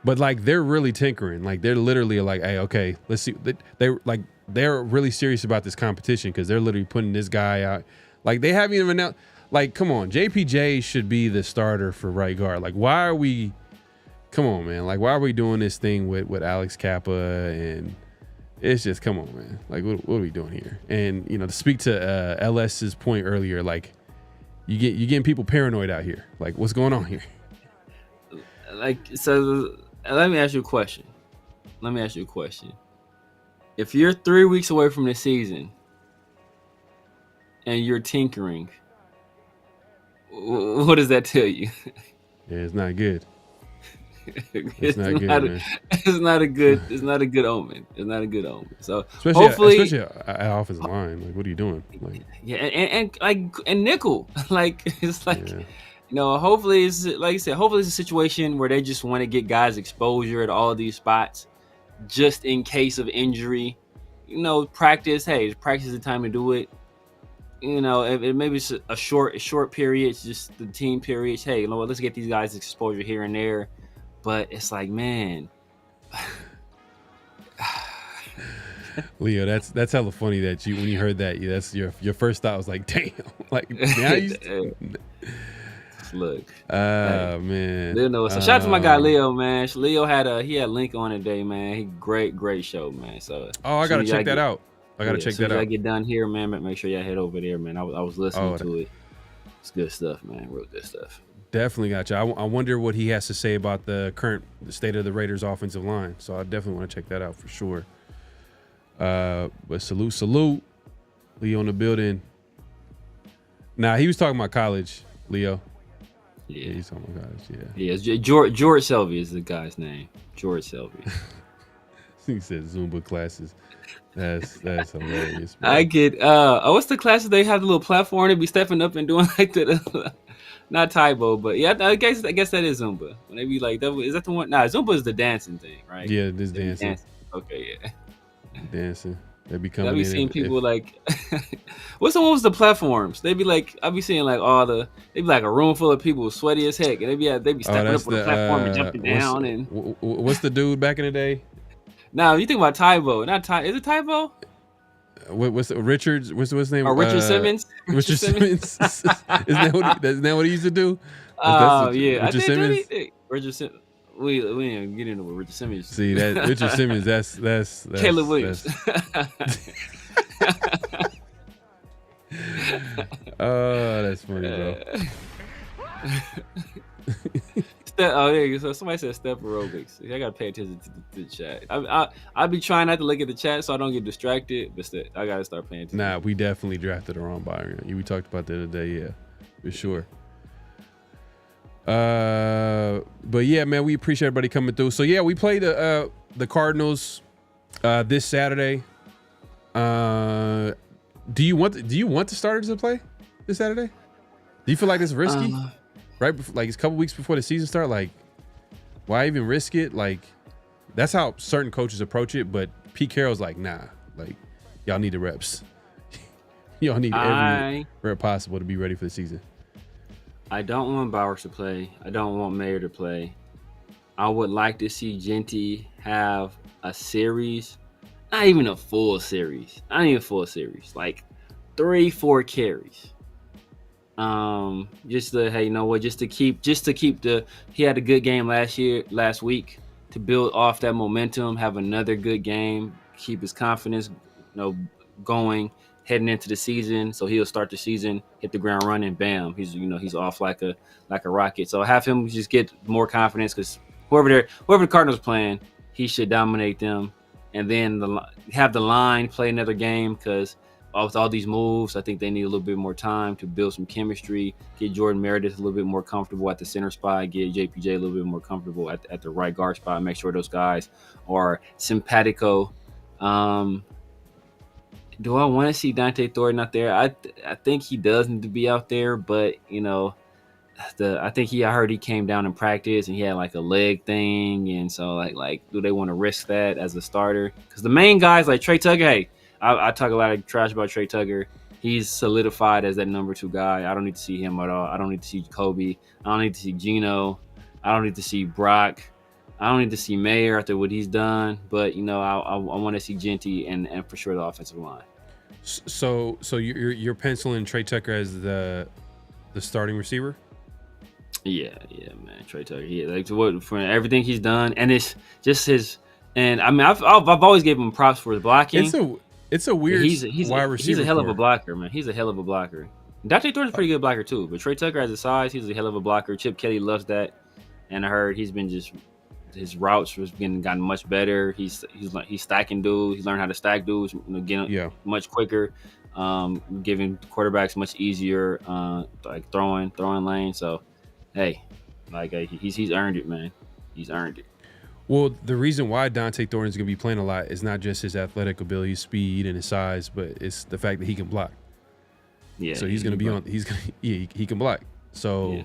but like they're really tinkering. Like they're literally like, hey, okay, let's see. They're really serious about this competition because they're literally putting this guy out. Like they haven't even announced. Like, come on, JPJ should be the starter for right guard. Like, why are we? Come on, man. Like, why are we doing this thing with Alex Kappa? And it's just, come on, man. Like, what are we doing here? And, to speak to LS's point earlier, like, you're getting people paranoid out here. Like, what's going on here? Like, so let me ask you a question. If you're 3 weeks away from the season and you're tinkering, what does that tell you? Yeah, it's not good. It's not good. It's not a good omen. So especially at offensive line. Like, what are you doing? Like, yeah, and nickel. Like, it's like, hopefully it's, like I said, hopefully it's a situation where they just want to get guys exposure at all of these spots, just in case of injury. Practice. Hey, practice is the time to do it. Maybe it's a short period. It's just the team periods. Hey, let's get these guys exposure here and there. But it's like, man, Leo, that's hella funny that when you heard that, that's your first thought was like, damn, like now you look. Man. Leo so shout out to my guy Leo, man. Leo had Link on today, man. He great show, man. So I gotta check that out. I gotta check that out. I get done here, man. Make sure y'all head over there, man. I was listening to it. It's good stuff, man. Real good stuff. Definitely got you. I wonder what he has to say about the state of the Raiders offensive line. So I definitely want to check that out for sure. But salute. Leo in the building. Nah, he was talking about college, Leo. Yeah, he's talking about college, yeah. George Selvey is the guy's name. George Selvey. He said Zumba classes. That's hilarious, man. I get what's the classes they have, the little platform they be stepping up and doing like the not Taibo, but yeah, I guess that is Zumba. When they be like, is that the one? Nah, Zumba is the dancing thing, right? Yeah, this dancing. Okay, yeah. Dancing. They be coming in. I be seeing people like, what's the one with the platforms? They be like, I be seeing like they be like a room full of people sweaty as heck, and they be stepping up on the platform and jumping down. And what's the dude back in the day? Now you think about Taibo, is it Taibo? What's the Richards? What's his name? Or Richard Simmons? Richard Simmons. Isn't that what he used to do? Oh yeah, Richard Simmons. Richard Simmons. We ain't get into what Richard Simmons. See that Richard Simmons? That's Caleb Williams. Oh, that's funny, bro. There you go. So somebody said step aerobics. I gotta pay attention to the chat. I be trying not to look at the chat so I don't get distracted, but I gotta start paying attention. Nah, we definitely drafted the wrong Byron. We talked about that the other day, yeah, for sure. But yeah, man, we appreciate everybody coming through. So yeah, we played the Cardinals this Saturday. Do you want the starters to play this Saturday? Do you feel like it's risky? Right before, like it's a couple weeks before the season start. Like, why even risk it? Like, that's how certain coaches approach it. But Pete Carroll's like, nah. Like, y'all need the reps. Y'all need every rep possible to be ready for the season. I don't want Bowers to play. I don't want Mayer to play. I would like to see Genty have a series, not even a full series, like 3-4 carries. Just to, hey, you know what? Just to keep the. He had a good game last week, to build off that momentum, have another good game, keep his confidence, going heading into the season. So he'll start the season, hit the ground running, bam, he's off like a rocket. So have him just get more confidence, because whoever the Cardinals playing, he should dominate them. And then have the line play another game, because with all these moves, I think they need a little bit more time to build some chemistry, get Jordan Meredith a little bit more comfortable at the center spot, get JPJ a little bit more comfortable at the right guard spot, make sure those guys are simpatico. Do I want to see Dante Thornton out there? I think he does need to be out there, but I heard he came down in practice and he had like a leg thing, and so like do they want to risk that as a starter? Because the main guys like Trey Tucker, hey, I talk a lot of trash about Trey Tucker. He's solidified as that number 2 guy. I don't need to see him at all. I don't need to see Kobe. I don't need to see Geno. I don't need to see Brock. I don't need to see Mayer after what he's done. But I want to see Genty and for sure the offensive line. So you're penciling Trey Tucker as the starting receiver? Yeah, man, Trey Tucker. Yeah, like for everything he's done, and it's just his. And I mean, I've always given him props for his blocking. It's a weird wide receiver. He's a hell of a blocker, man. He's a hell of a blocker. Dante Thornton's a pretty good blocker too, but Trey Tucker has the size. He's a hell of a blocker. Chip Kelly loves that, and I heard he's been his routes was gotten much better. He's stacking dudes. He's learned how to stack dudes. Getting much quicker, giving quarterbacks much easier like throwing lane. So, hey, like he's earned it, man. He's earned it. Well, the reason why Dante Thornton's going to be playing a lot is not just his athletic ability, speed, and his size, but it's the fact that he can block. Yeah. So he's going to be on. He can block. So,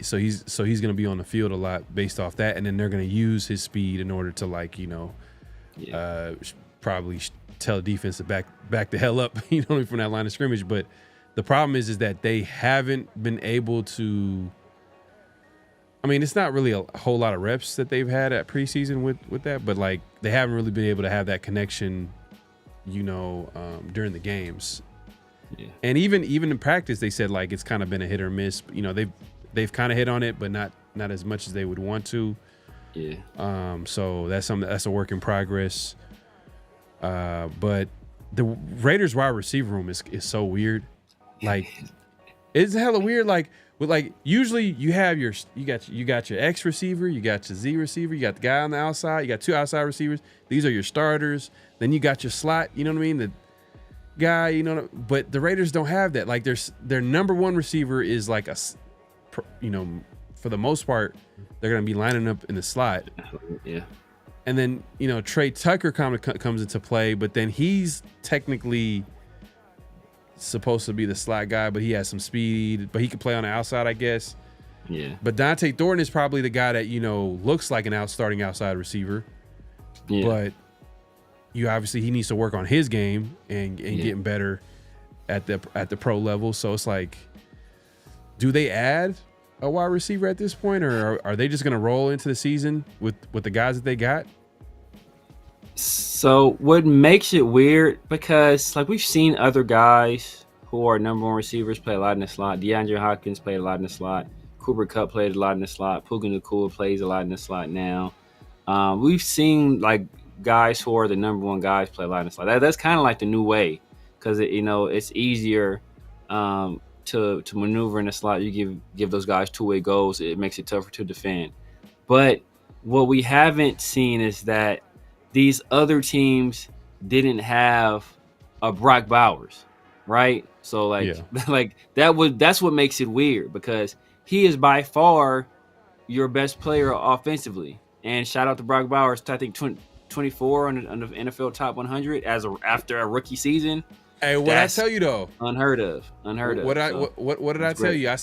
so he's going to be on the field a lot based off that, and then they're going to use his speed in order to probably tell the defense to back the hell up, from that line of scrimmage. But the problem is that they haven't been able to. I mean, it's not really a whole lot of reps that they've had at preseason with that, but like they haven't really been able to have that connection, during the games. Yeah. And even in practice, they said like it's kind of been a hit or miss. They've kind of hit on it, but not as much as they would want to. Yeah. So that's a work in progress. But the Raiders wide receiver room is so weird. Like it's hella weird. Like usually you got your X receiver, you got your Z receiver, you got the guy on the outside, you got 2 outside receivers. These are your starters. Then you got your slot. You know what I mean? The guy. But the Raiders don't have that. Like their number 1 receiver is like for the most part, they're gonna be lining up in the slot. Yeah. And then Trey Tucker comes into play, but then he's technically supposed to be the slot guy, but he has some speed, but he can play on the outside, I guess. Yeah. But Dante Thornton is probably the guy that looks like an starting outside receiver. Yeah. But obviously he needs to work on his game and getting better at the pro level. So it's like, do they add a wide receiver at this point, or are they just going to roll into the season with the guys that they got? So what makes it weird, because like we've seen other guys who are number 1 receivers play a lot in the slot. DeAndre Hopkins played a lot in the slot. Cooper Kupp played a lot in the slot. Puka Nacua plays a lot in the slot now. We've seen like guys who are the number 1 guys play a lot in the slot. That's kind of like the new way, because it's easier to maneuver in the slot. You give those guys 2-way goals. It makes it tougher to defend. But what we haven't seen is that these other teams didn't have a Brock Bowers, right? So like that's what makes it weird, because he is by far your best player offensively. And shout out to Brock Bowers, I think 24 on the NFL top 100 after a rookie season. Hey, what I tell you though? Unheard of. What did I tell great. you? I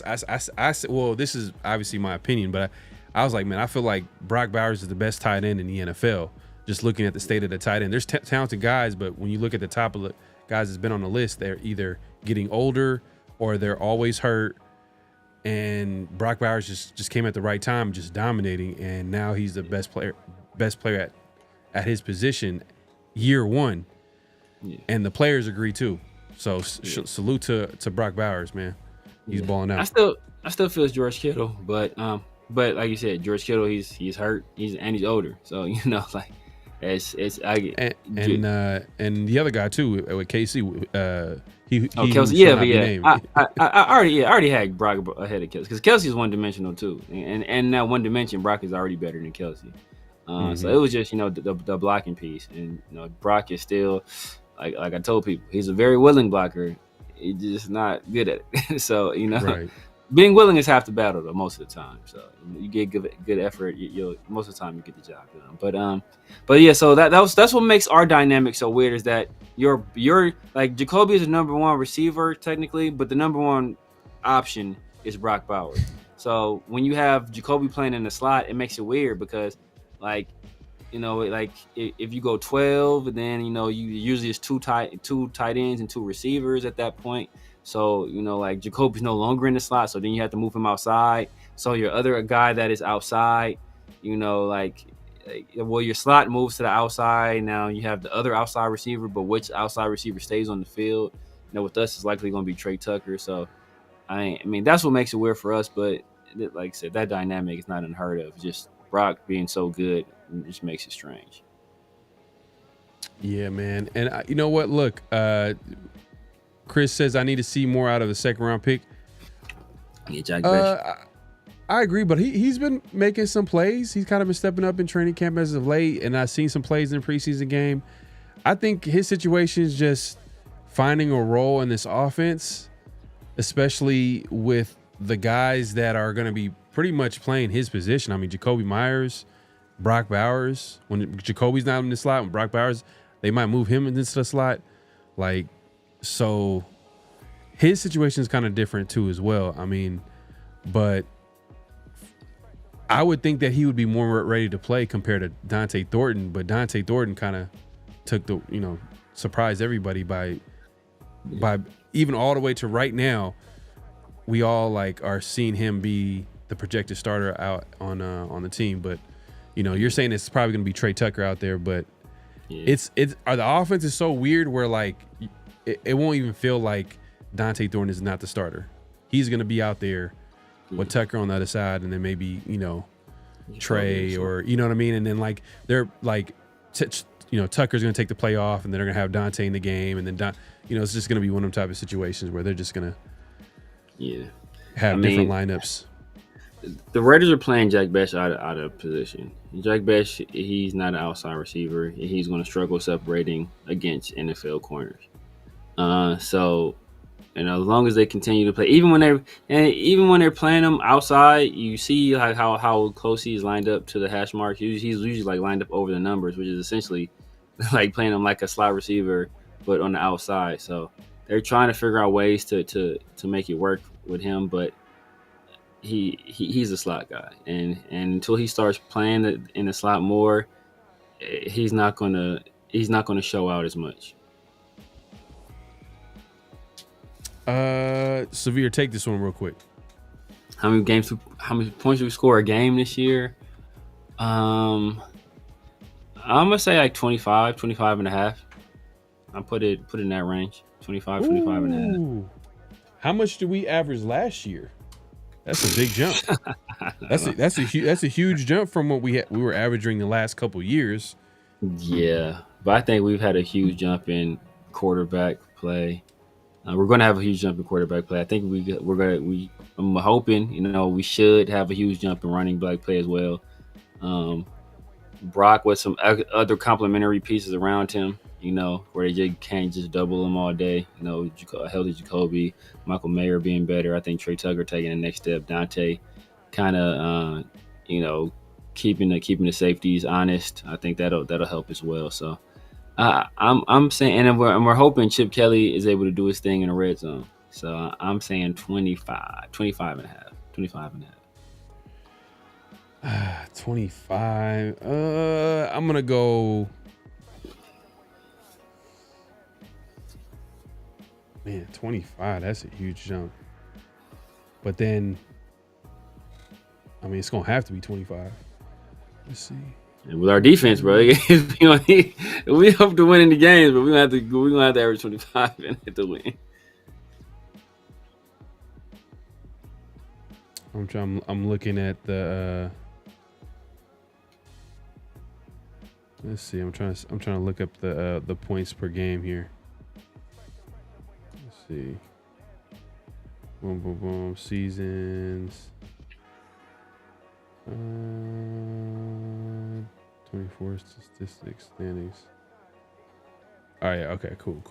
said, well, this is obviously my opinion, but I was like, man, I feel like Brock Bowers is the best tight end in the NFL. Just looking at the state of the tight end, there's talented guys, but when you look at the top of the guys that's been on the list, they're either getting older or they're always hurt. And Brock Bowers just came at the right time, just dominating, and now he's the best player at his position year one. Yeah. And the players agree too. So salute to Brock Bowers, man. He's balling out. I still feel it's George Kittle, but like you said, George Kittle, he's hurt, he's older, so like it's and the other guy too with KC. Kelsey, I already had Brock ahead of Kelsey because Kelsey's one dimensional too, and now one dimension Brock is already better than Kelsey. So it was just the blocking piece, and Brock is still like I told people, he's a very willing blocker. He's just not good at it. So right. Being willing is half the battle though most of the time. So you get good effort, you'll most of the time you get the job done. But yeah, so that's what makes our dynamic so weird is that you're like Jacoby is the number one receiver technically, but the number one option is Brock Bowers. So when you have Jacoby playing in the slot, it makes it weird because like if you go 12, and then you usually it's two tight ends and two receivers at that point. So like Jacoby's no longer in the slot, so then you have to move him outside. So your other guy that is outside, your slot moves to the outside. Now you have the other outside receiver, but which outside receiver stays on the field? With us, it's likely going to be Trey Tucker. So I mean that's what makes it weird for us. But like I said, that dynamic is not unheard of. It's just Brock being so good, it just makes it strange. Yeah, man. And you know what? Look, Chris says I need to see more out of the second round pick. Yeah, Jack Bech. I agree, but he's been making some plays. He's kind of been stepping up in training camp as of late, and I've seen some plays in the preseason game. I think his situation is just finding a role in this offense, especially with the guys that are going to be pretty much playing his position. I mean, Jacoby Myers, Brock Bowers. When Jacoby's not in the slot, when Brock Bowers, they might move him into the slot. So his situation is kind of different too as well. I mean, but I would think that he would be more ready to play compared to Dante Thornton, but Dante Thornton kind of took surprised everybody by even all the way to right now. We all are seeing him be the projected starter out on the team, but you're saying it's probably going to be Trey Tucker out there, but yeah. The offense is so weird where it won't even feel like Dante Thornton is not the starter. He's going to be out there with Tucker on the other side, and then maybe Trey or what I mean, and then they're Tucker's going to take the play off, and then they're going to have Dante in the game, and then it's just going to be one of them type of situations where they're just going to have different lineups. The Raiders are playing Jack Bech out of position. Jack Bech, he's not an outside receiver. He's going to struggle separating against NFL corners. So as long as they continue to play, even when they're playing him outside, you see how close he's lined up to the hash marks. He's usually lined up over the numbers, which is essentially like playing him like a slot receiver, but on the outside. So they're trying to figure out ways to make it work with him, but he's a slot guy, and until he starts playing in the slot more, he's not gonna show out as much. Severe, take this one real quick. How many points do we score a game this year? I'm gonna say 25 and a half. I put it in that range. 25 and a half. How much did we average last year? That's a big jump. That's a huge jump from what we were averaging the last couple years. Yeah, but I think we've had a huge jump in quarterback play. We're going to have a huge jump in quarterback play. I think I'm hoping, we should have a huge jump in running back play as well. Brock with some other complementary pieces around him, where they can't just double him all day. A healthy Jacoby, Michael Mayer being better. I think Trey Tucker taking the next step. Dante kind of, keeping the safeties honest. I think that'll help as well. So I'm saying, and we're hoping Chip Kelly is able to do his thing in the red zone. So I'm saying 25 and a half. 25 and a half. 25. I'm gonna go. Man, 25. That's a huge jump. But then, I mean, it's gonna have to be 25. Let's see. And with our defense, bro, we hope to win in the games, but we're gonna have to average 25 and hit the win. I'm looking at the. Let's see. I'm trying to look up the points per game here. Let's see. Boom, boom, boom. Seasons. 24 statistics, standings. All right. Okay. Cool.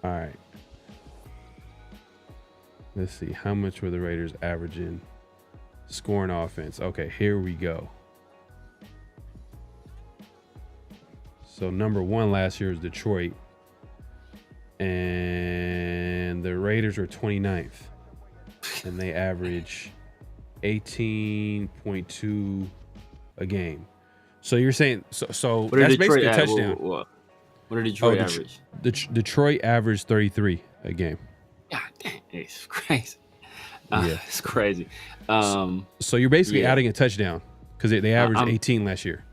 All right. Let's see. How much were the Raiders averaging scoring offense? Okay. Here we go. So number 1 last year was Detroit. And the Raiders were 29th. And they average 18.2 a game. So you're saying so that's basically a touchdown. What did Detroit average? Detroit averaged 33 a game. God damn, it's crazy. Yeah. It's crazy. So you're basically adding a touchdown because they averaged 18 last year.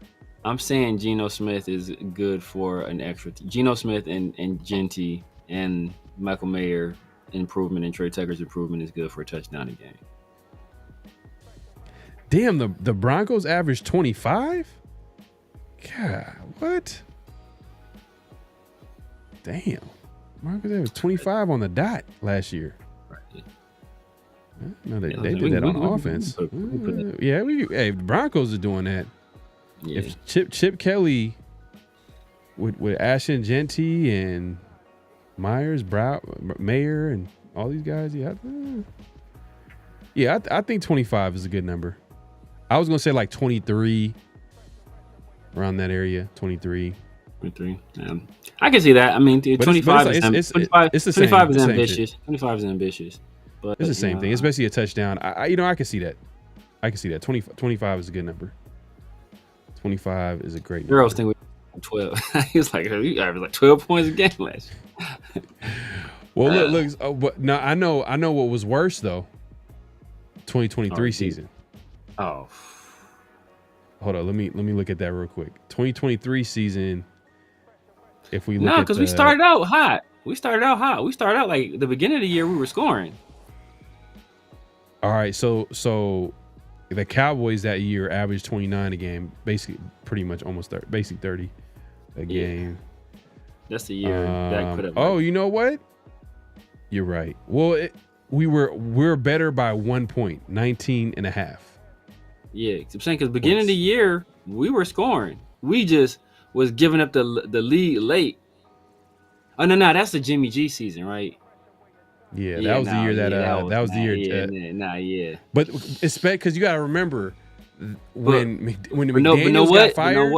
I'm saying Geno Smith is good for an extra. Geno Smith and Genty and Michael Mayer improvement and Trey Tucker's improvement is good for a touchdown a game. Damn, the Broncos averaged 25? God, what? Damn. Broncos averaged 25 on the dot last year. Right. No, they did that on offense. Hey, the Broncos are doing that. Yeah. If Chip Kelly with Ashton Genty and Myers, Mayer, and all these guys, I think 25 is a good number. I was gonna say like 23, around that area, 23. 23. I can see that. I mean, 25 is ambitious. 25 is ambitious. But it's the same thing. It's basically a touchdown. I can see that. 25 is a good number. 25 is a great number. Girls think we 12. He was like, you averaged like 12 points a game last year. Well, look. But now I know what was worse though. 2023 season. Oh. Hold on. Let me look at that real quick. 2023 season. If we look because we started out hot. We started out like the beginning of the year we were scoring. All right, so the Cowboys that year averaged 29 a game, basically pretty much almost 30, basically 30 a game. That's the year that could have. Oh, you know what? You're right. Well, we're better by 1 point, 19 and a half. Yeah, I'm saying because beginning of the year we were scoring. We just was giving up the lead late. Oh no, that's the Jimmy G season, right? Yeah, that was the year that was the year. But it's because you got to remember when McDaniels got fired.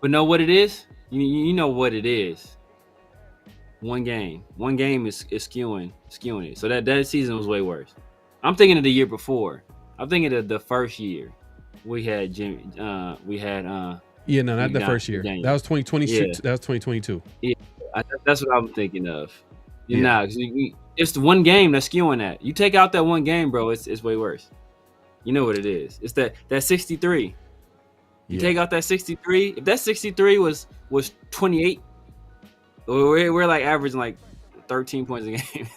But know what it is? You know what it is. One game is skewing it. So that season was way worse. I'm thinking of the year before. I'm thinking of the first year we had Jimmy. Yeah, no, not the first year. That was 2022. Yeah. That was 2022. Yeah, that's what I'm thinking of. It's the one game that's skewing that. You take out that one game, bro, it's way worse. You know what it is. It's that 63. You take out that 63. If that 63 was 28, we're like averaging like 13 points a game.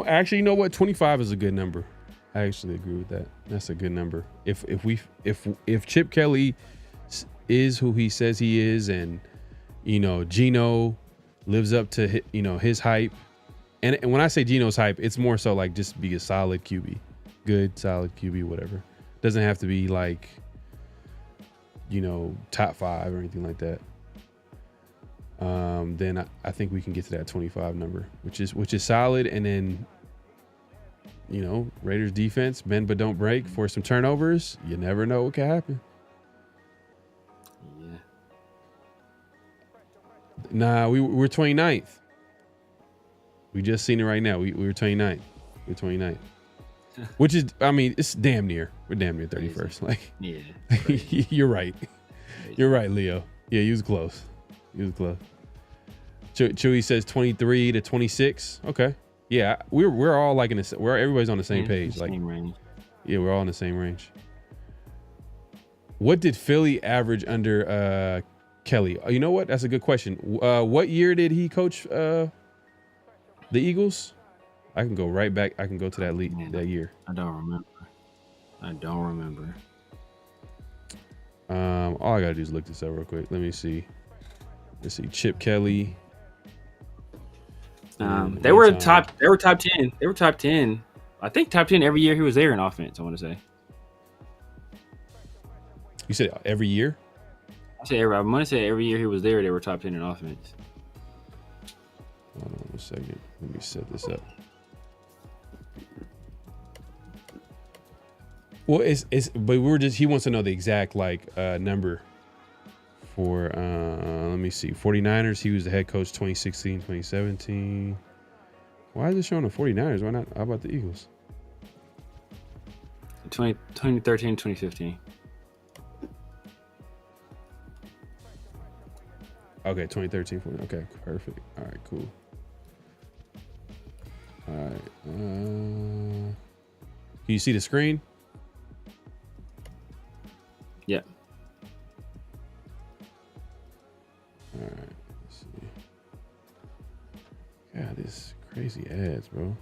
Actually, you know what? 25 is a good number. I actually agree with that. That's a good number. If Chip Kelly is who he says he is, and Geno lives up to his hype, and when I say Geno's hype, it's more so like just be a solid QB, good solid QB, whatever. Doesn't have to be like top 5 or anything like that. Then I think we can get to that 25 number, which is solid. And then Raiders defense, bend but don't break, for some turnovers. You never know what can happen. Yeah, Nah, we're 29th. We just seen it right now. We were 29th. We're 29th. Which is, I mean, it's damn near. We're damn near 31st. Like, Yeah. you're right. You're right, Leo. Yeah, he was close. He was close. Chewy says 23 to 26. Okay. Yeah, we're all like everybody's on the same page. Like, same range. Yeah, we're all in the same range. What did Philly average under Kelly? You know what? That's a good question. What year did he coach the Eagles? I can go right back. I can go to that year. I don't remember. All I gotta do is look this up real quick. Let me see. Let's see. Chip Kelly. They were top 10. They were top 10. I think top 10 every year he was there in offense, I want to say. You said every year? I'm going to say every year he was there, they were top 10 in offense. Hold on a second. Let me set this up. Well, but he wants to know the exact number for let me see. 49ers, he was the head coach 2016, 2017. Why is it showing the 49ers? Why not? How about the Eagles? 2013, 2015. Okay, 2013. Okay, perfect. All right, cool. All right. Can you see the screen? Yeah. All right. Let's see. God, this crazy ads, bro.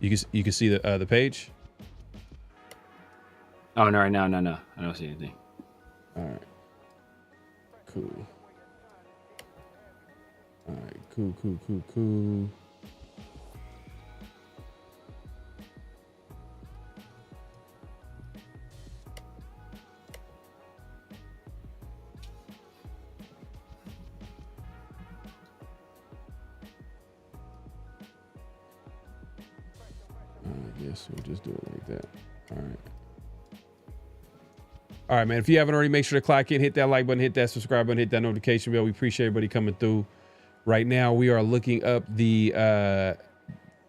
You can see the page. Oh no! Right now, no. I don't see anything. All right. Cool. All right. Cool. I guess we'll just do it like that. All right, man. If you haven't already, make sure to clock in, hit that like button, hit that subscribe button, hit that notification bell. We appreciate everybody coming through. Right now, we are looking up the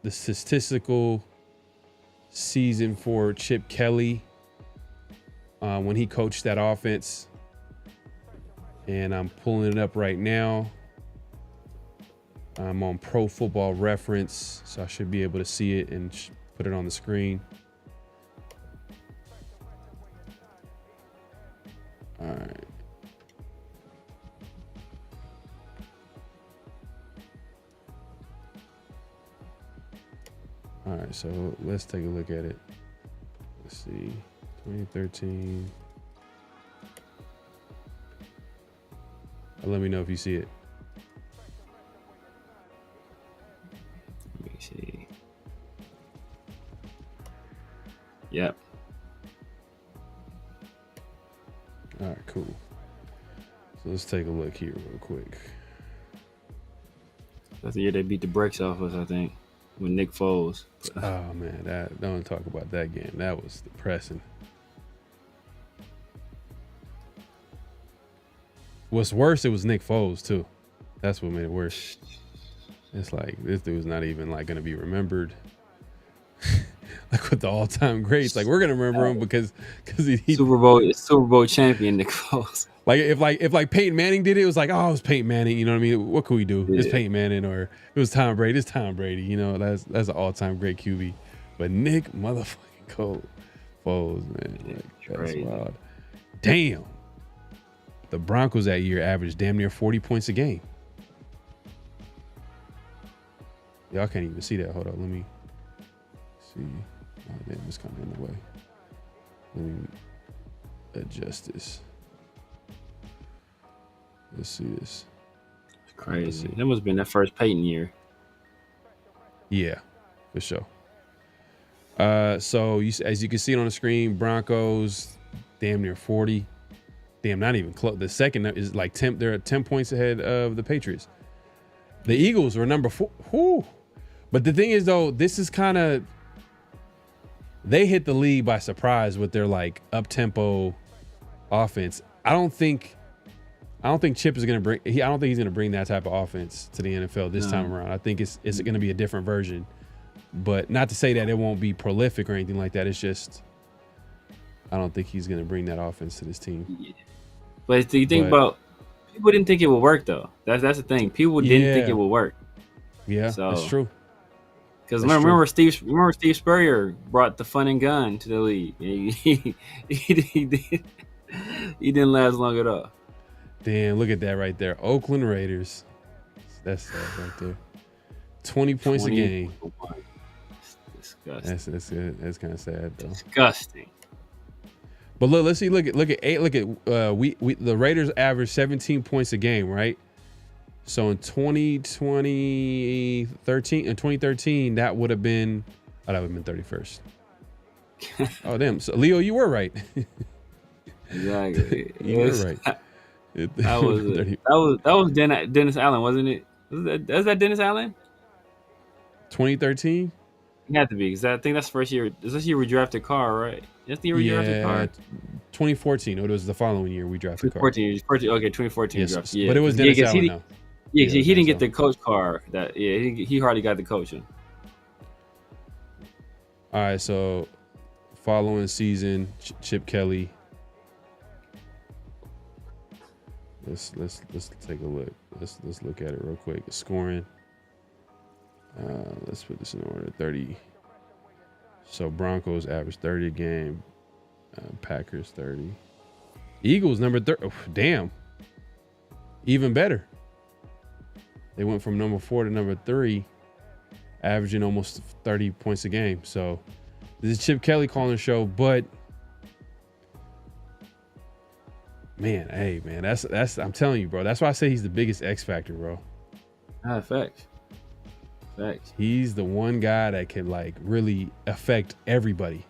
statistical season for Chip Kelly when he coached that offense. And I'm pulling it up right now. I'm on Pro Football Reference, so I should be able to see it and put it on the screen. All right. All right, so let's take a look at it. Let's see. 2013. Let me know if you see it. Let me see. Yep. All right, cool. So let's take a look here real quick. That's the year they beat the brakes off us, I think, with Nick Foles. Oh man, don't talk about that game. That was depressing. What's worse, it was Nick Foles too. That's what made it worse. It's like this dude's not even gonna be remembered. Like with the all-time greats, we're gonna remember him because he Super Bowl champion Nick Foles. If Peyton Manning did it, it was it was Peyton Manning. You know what I mean? What could we do? Yeah. It's Peyton Manning, or it was Tom Brady. It's Tom Brady. You know, that's an all-time great QB. But Nick motherfucking Foles, man, that's crazy. Wild. Damn. The Broncos that year averaged damn near 40 points a game. Y'all can't even see that. Hold on, let me see. Oh, damn, it's kind of in the way. Let me adjust this. Let's see this. It's crazy. That must have been that first Peyton year. Yeah, for sure. So as you can see on the screen, Broncos damn near 40. Damn, not even close. The second is 10. They're 10 points ahead of the Patriots. The Eagles were number 4. Whew. But the thing is, though, this is kind of, they hit the league by surprise with their up-tempo offense. I don't think Chip is going to bring. I don't think he's going to bring that type of offense to the NFL this time around. I think it's going to be a different version. But not to say that it won't be prolific or anything like that. It's just I don't think he's going to bring that offense to this team. Yeah. But do you think about people didn't think it would work though? That's the thing. People didn't think it would work. Yeah, that's true. Because remember Steve Spurrier brought the fun and gun to the league. He didn't last long at all. Damn, look at that right there. Oakland Raiders. That's sad right there. 20 points a game. Disgusting. That's kind of sad though. Disgusting. But let's see. Look at the Raiders average 17 points a game, right? So in 2013, that would have been 31st. Oh damn! So Leo, you were right. Exactly. You were right. That was Dennis Allen, wasn't it? Was that Dennis Allen? 2013. It had to be because I think that's the first year. Is this year we drafted Carr, right? That's the year we drafted Carr. 2014. Oh, it was the following year we drafted Carr. 2014. Yes, yeah. But it was Dennis Allen now. Yeah, he didn't get the coach Carr. He hardly got the coaching. All right, so following season, Chip Kelly. Let's take a look. Let's look at it real quick. Scoring. Let's put this in order. 30. So Broncos average 30 a game. Packers 30. Eagles number 30. Oh, damn. Even better. They went from number 4 to number 3, averaging almost 30 points a game. So this is Chip Kelly calling the show, but man, that's I'm telling you, bro. That's why I say he's the biggest X factor, bro. Facts. He's the one guy that can like really affect everybody.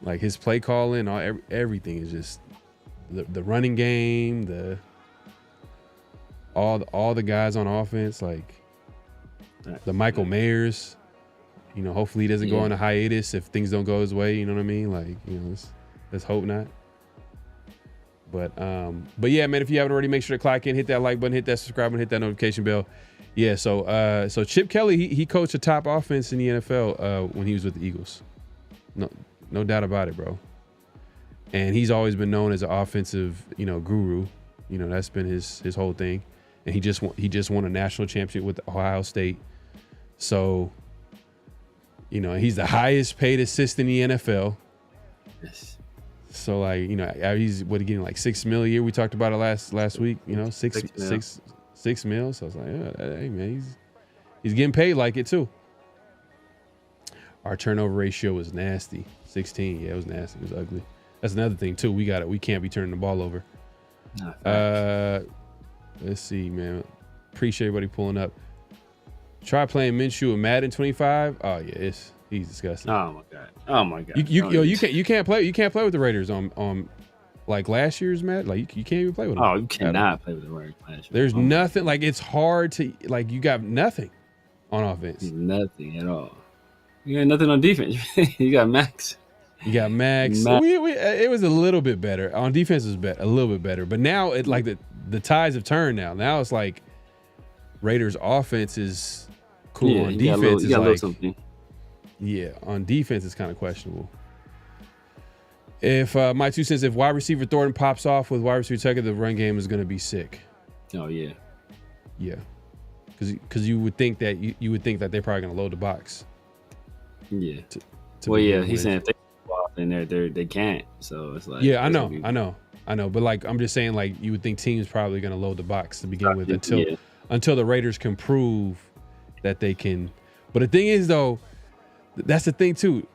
Like his play calling, everything is just the running game, all the guys on offense, like the Michael Mayers. You know, hopefully he doesn't go on a hiatus if things don't go his way. You know what I mean? Like, you know, let's hope not. But yeah, man, if you haven't already, make sure to clock in, hit that like button, hit that subscribe button, hit that notification bell. Yeah, so Chip Kelly, he coached a top offense in the NFL when he was with the Eagles. No doubt about it, bro. And he's always been known as an offensive, guru. You know, that's been his whole thing. And he just won a national championship with Ohio State. So, he's the highest paid assistant in the NFL. Yes. So like, he's getting like $6 million a year. We talked about it last week. $6 million. So I was like, hey man, he's getting paid like it too. Our turnover ratio was nasty. 16. Yeah, it was nasty. It was ugly. That's another thing too. We can't be turning the ball over. Let's see, man. Appreciate everybody pulling up. Try playing Minshew and Madden 25. Oh yeah, he's disgusting. Oh my god. You can't play with the Raiders on like last year's Madden. Like you can't even play with them. Oh, you cannot play with the Raiders last year. There's nothing. Like it's hard to like. You got nothing on offense. Nothing at all. You got nothing on defense. You got Max. It was a little bit better on defense. It was a little bit better, but now it like the tides have turned. Now it's like Raiders offense is cool. On defense is like on defense it's kind of questionable. If my 2 cents, if wide receiver Thornton pops off with wide receiver Tucker, the run game is going to be sick. Oh yeah, because you would think that you would think that they're probably going to load the box. Yeah. He's saying if they go off in there, they can't. So it's like I know. But like I'm just saying, like you would think teams probably going to load the box to begin with until the Raiders can prove that they can. But the thing is, though, that's the thing too.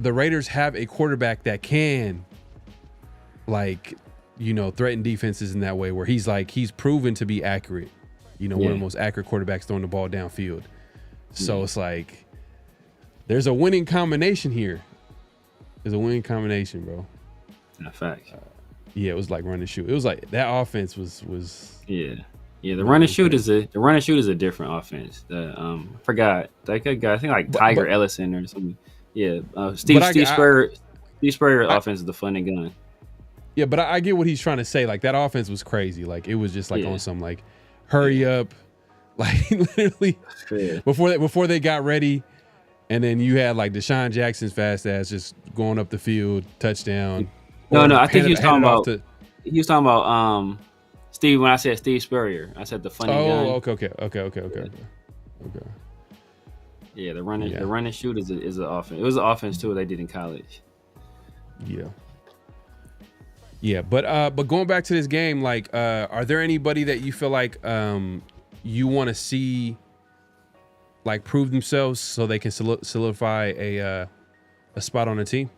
The Raiders have a quarterback that can, like, threaten defenses in that way, where he's proven to be accurate. One of the most accurate quarterbacks throwing the ball downfield. So it's like there's a winning combination here. There's a winning combination, bro. Fact. It was like run and shoot. It was like that offense was. The run and shoot is a different offense. Forgot that guy. I think like Tiger Ellison or something. Yeah, Steve Spurrier offense is the fun and gun. Yeah, but I get what he's trying to say. Like that offense was crazy. Like it was just like on some like hurry up, like literally before they got ready, and then you had like Deshaun Jackson's fast ass just going up the field, touchdown. No, I think he was talking about. He was talking about Steve. When I said Steve Spurrier, I said the funny gun. Okay. Yeah, the running shoot is an offense. It was an offense too. They did in college. Yeah, but going back to this game, like, are there anybody that you feel like you want to see like prove themselves so they can solidify a spot on the team?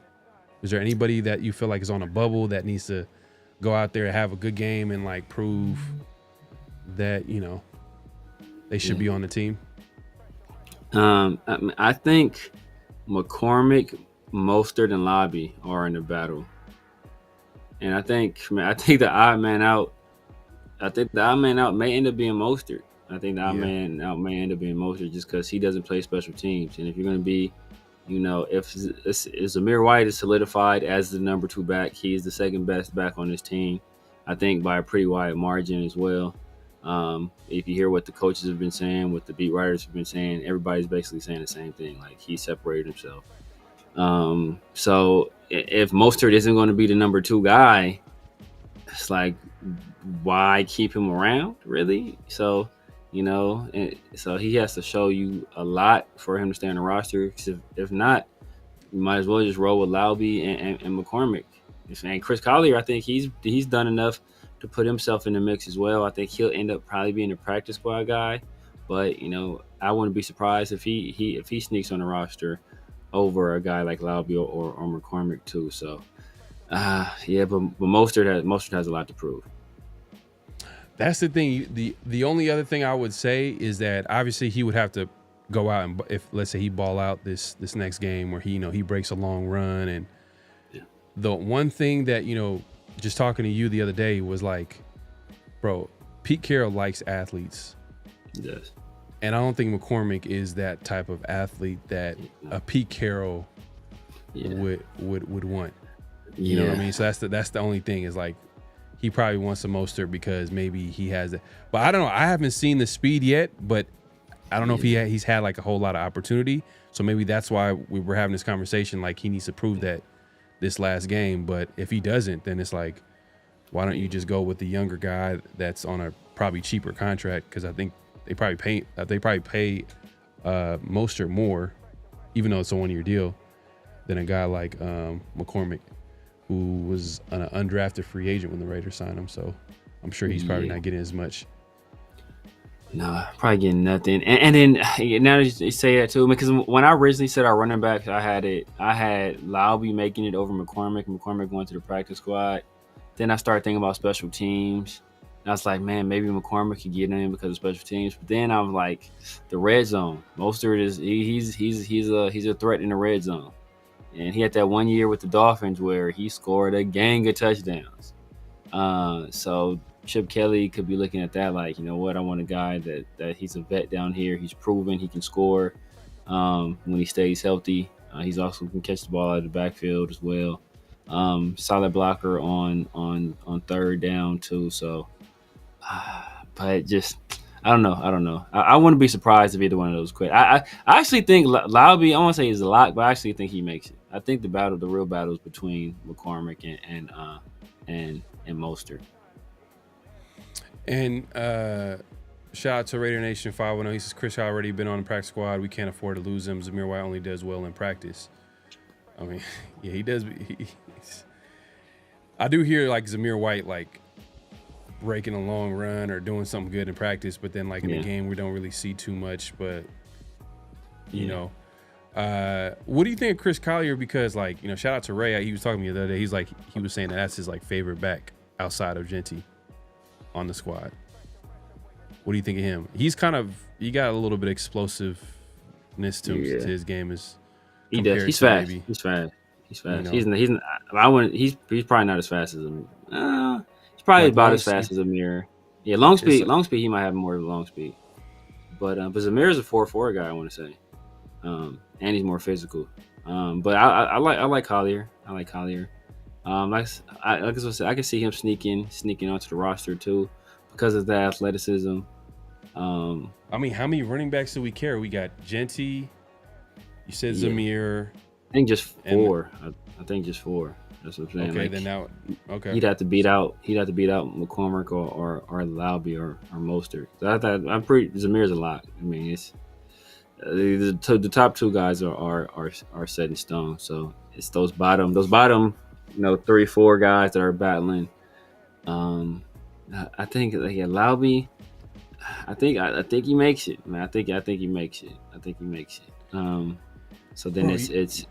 Is there anybody that you feel like is on a bubble that needs to go out there and have a good game and like prove that they should be on the team? I think McCormick, Mostert, and Lobby are in the battle. And I think the odd man out. I think the odd man out may end up being Mostert. I think the odd man out may end up being Mostert just because he doesn't play special teams. And if you're going to be, if Zamir White is solidified as the number 2 back, he's the second best back on this team. I think by a pretty wide margin as well. If you hear what the coaches have been saying, what the beat writers have been saying, everybody's basically saying the same thing. Like he separated himself. So if Mostert isn't going to be the number 2 guy, it's like, why keep him around, really? So, so he has to show you a lot for him to stay on the roster. If not, you might as well just roll with Laube and McCormick. And Chris Collier, I think he's done enough to put himself in the mix as well. I think he'll end up probably being a practice squad guy, but I wouldn't be surprised if he sneaks on the roster over a guy like Laube or McCormick too. So, but Mostert has a lot to prove. That's the thing. The only other thing I would say is that obviously he would have to go out and if let's say he ball out this next game where he breaks a long run and the one thing that just talking to you the other day was like, bro, Pete Carroll likes athletes. Yes. And I don't think McCormick is that type of athlete that a Pete Carroll would want. You know what I mean? So that's the only thing is like he probably wants a Mostert because maybe he has it. But I don't know. I haven't seen the speed yet, but I don't know if he's had like a whole lot of opportunity. So maybe that's why we were having this conversation. Like he needs to prove that this last game. But if he doesn't, then it's like, why don't you just go with the younger guy that's on a probably cheaper contract? Because I think they probably pay Mostert more, even though it's a 1-year deal, than a guy like McCormick, who was an undrafted free agent when the Raiders signed him. So I'm sure he's probably not getting as much. No, probably getting nothing. And then now that you say that too, because when I originally said our running backs, I had Laube making it over McCormick going to the practice squad. Then I started thinking about special teams. And I was like, man, maybe McCormick could get in because of special teams. But then I was like, the red zone. Mostert is he's a threat in the red zone. And he had that 1 year with the Dolphins where he scored a gang of touchdowns. So Chip Kelly could be looking at that like, I want a guy that he's a vet down here. He's proven he can score when he stays healthy. He's also can catch the ball out of the backfield as well. Solid blocker on third down too. So, but just I don't know. I wouldn't be surprised if either one of those quit. I actually think Laube, I won't say he's a lock, but I actually think he makes it. I think the real battle is between McCormick and Mostert. And shout out to Raider Nation 510. He says Chris already been on the practice squad. We can't afford to lose him. Zamir White only does well in practice. I mean, yeah, he does. I do hear like Zamir White like breaking a long run or doing something good in practice, but then like in the game we don't really see too much. But what do you think of Chris Collier? Because like shout out to Ray. He was talking to me the other day. He was saying that's his like favorite back outside of Genty on the squad. What do you think of him? He got a little bit of explosiveness to his game. He does. He's fast. He's fast. He's probably not as fast as him. He's probably like about as fast as Zamir. Yeah, long speed. He might have more of a long speed. But Zamir is a 4.4 guy, I want to say. And he's more physical. But I like Collier. Like I said, I can see him sneaking onto the roster too because of that athleticism. I mean, how many running backs do we carry? We got Genty. You said Zamir. I think just 4. I think just 4. That's what I'm saying. Okay, like, then now, okay. He'd have to beat out McCormick or Lauby or Mostert. So I'm pretty. Zamir's a lot. I mean, it's the top 2 guys are set in stone. So it's those bottom 3, 4 guys that are battling. I think Lauby. I think he makes it, man. I think he makes it. So then it's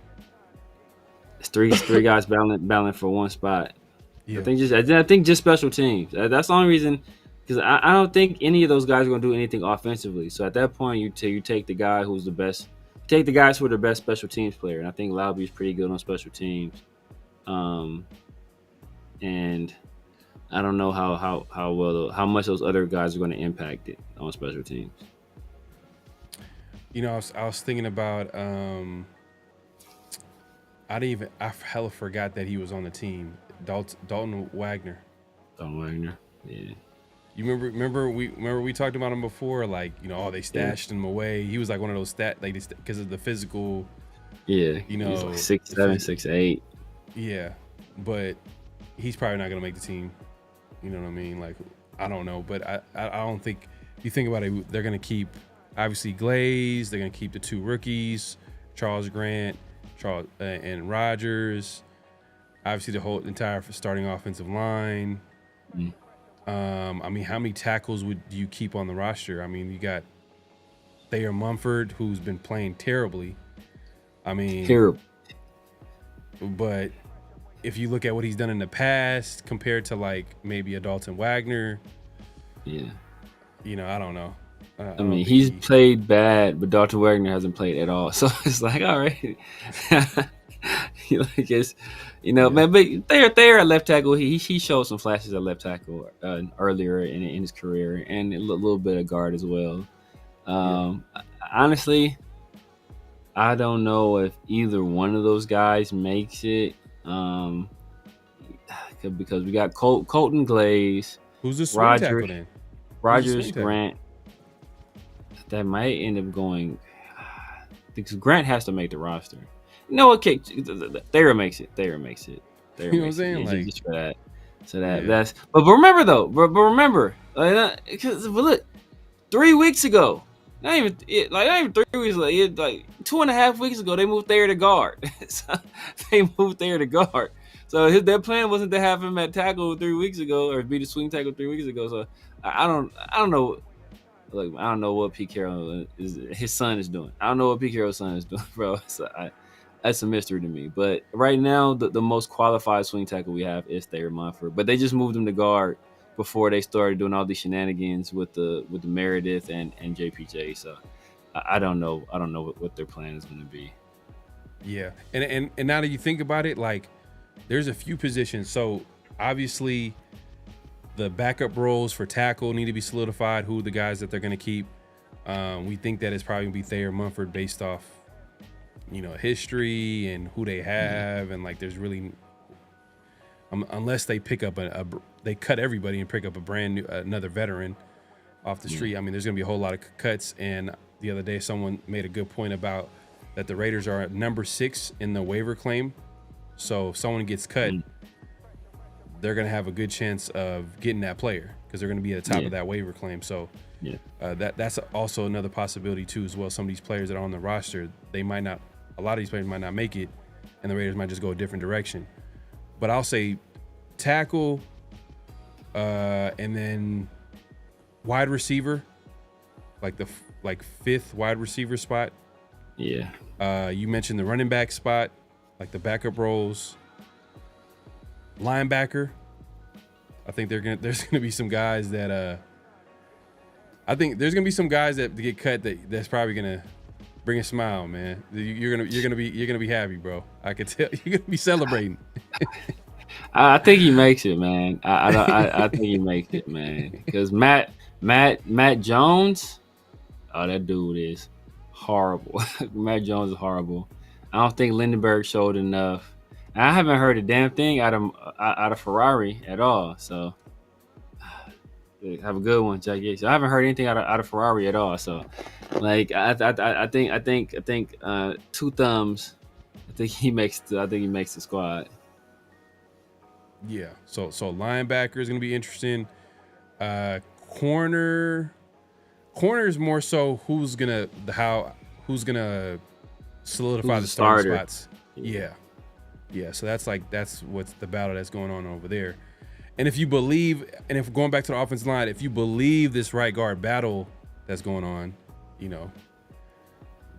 3 guys battling for one spot. Yeah. I think just special teams. That's the only reason, because I don't think any of those guys are going to do anything offensively. So at that point, you take the guy who's the best. Take the guys who are the best special teams player, and I think Lauby is pretty good on special teams. And I don't know how much those other guys are going to impact it on special teams. You know, I was thinking about I hella forgot that he was on the team. Dalton Wagner. Dalton Wagner, yeah. You remember we talked about him before, like, you know, they stashed him away. He was like one of those because of the physical. Yeah, you know, he's like 6'7", 6'8". Yeah, but he's probably not gonna make the team. You know what I mean? Like, I don't know, but I don't think, if you think about it, they're gonna keep obviously Glaze. They're gonna keep the 2 rookies, Charles Grant, and Rogers. Obviously, the whole entire starting offensive line. I mean, how many tackles do you keep on the roster? I mean, you got Thayer Mumford, who's been playing terribly. I mean, terrible. But if you look at what he's done in the past compared to like maybe a Dalton Wagner, yeah, you know, I don't know. I mean, he's played bad, but Dalton Wagner hasn't played at all. So it's like, all right, like it's, you know, man. But Thayer at left tackle, he showed some flashes at left tackle earlier in his career, and a little bit of guard as well. Honestly, I don't know if either one of those guys makes it, because we got Colton Glaze, who's the swing tackle then? Rogers, Grant. That might end up going, because Grant has to make the roster. No, okay, Thayer makes it. You know what I'm saying? Like, just for that. So that's. But remember though. But remember, because look, 3 weeks ago, not even 3 weeks ago, like 2.5 weeks ago, they moved Thayer to guard. So So their plan wasn't to have him at tackle 3 weeks ago, or be the swing tackle 3 weeks ago. So I don't know. Like, I don't know what Pete Carroll his son is doing. I don't know what Pete Carroll's son is doing, bro. So that's a mystery to me. But right now, the most qualified swing tackle we have is Thayer Mumford. But they just moved him to guard before they started doing all these shenanigans with the Meredith and JPJ. So I don't know. I don't know what their plan is going to be. Yeah, and now that you think about it, like, there's a few positions. So obviously, the backup roles for tackle need to be solidified. Who are the guys that they're going to keep? We think that it's probably going to be Thayer Mumford based off, you know, history and who they have. And like, there's really, unless they pick up they cut everybody and pick up a brand new, another veteran off the street. I mean, there's going to be a whole lot of cuts. And the other day, someone made a good point about that the Raiders are at number 6 in the waiver claim. So if someone gets cut, they're going to have a good chance of getting that player because they're going to be at the top of that waiver claim. So that's also another possibility too as well. Some of these players that are on the roster, a lot of these players might not make it, and the Raiders might just go a different direction. But I'll say tackle, and then wide receiver, like the 5th wide receiver spot. Yeah. You mentioned the running back spot, like the backup roles. Linebacker, I think there's gonna be some guys that I think there's gonna be some guys that get cut that's probably gonna bring a smile, man. You're gonna be happy, bro. I can tell you're gonna be celebrating. I think he makes it, man. I think he makes it, man. Because Matt Jones, that dude is horrible. Matt Jones is horrible. I don't think Lindenberg showed enough. I haven't heard a damn thing out of Ferrari at all. So have a good one, Jackie. So I haven't heard anything out of Ferrari at all. So like I think two thumbs. I think he makes the squad. Yeah. So linebacker is gonna be interesting. Corner is more so who's gonna solidify Who's the the starting starter? spots. Yeah. So that's what's the battle that's going on over there. And if going back to the offensive line, if you believe this right guard battle that's going on,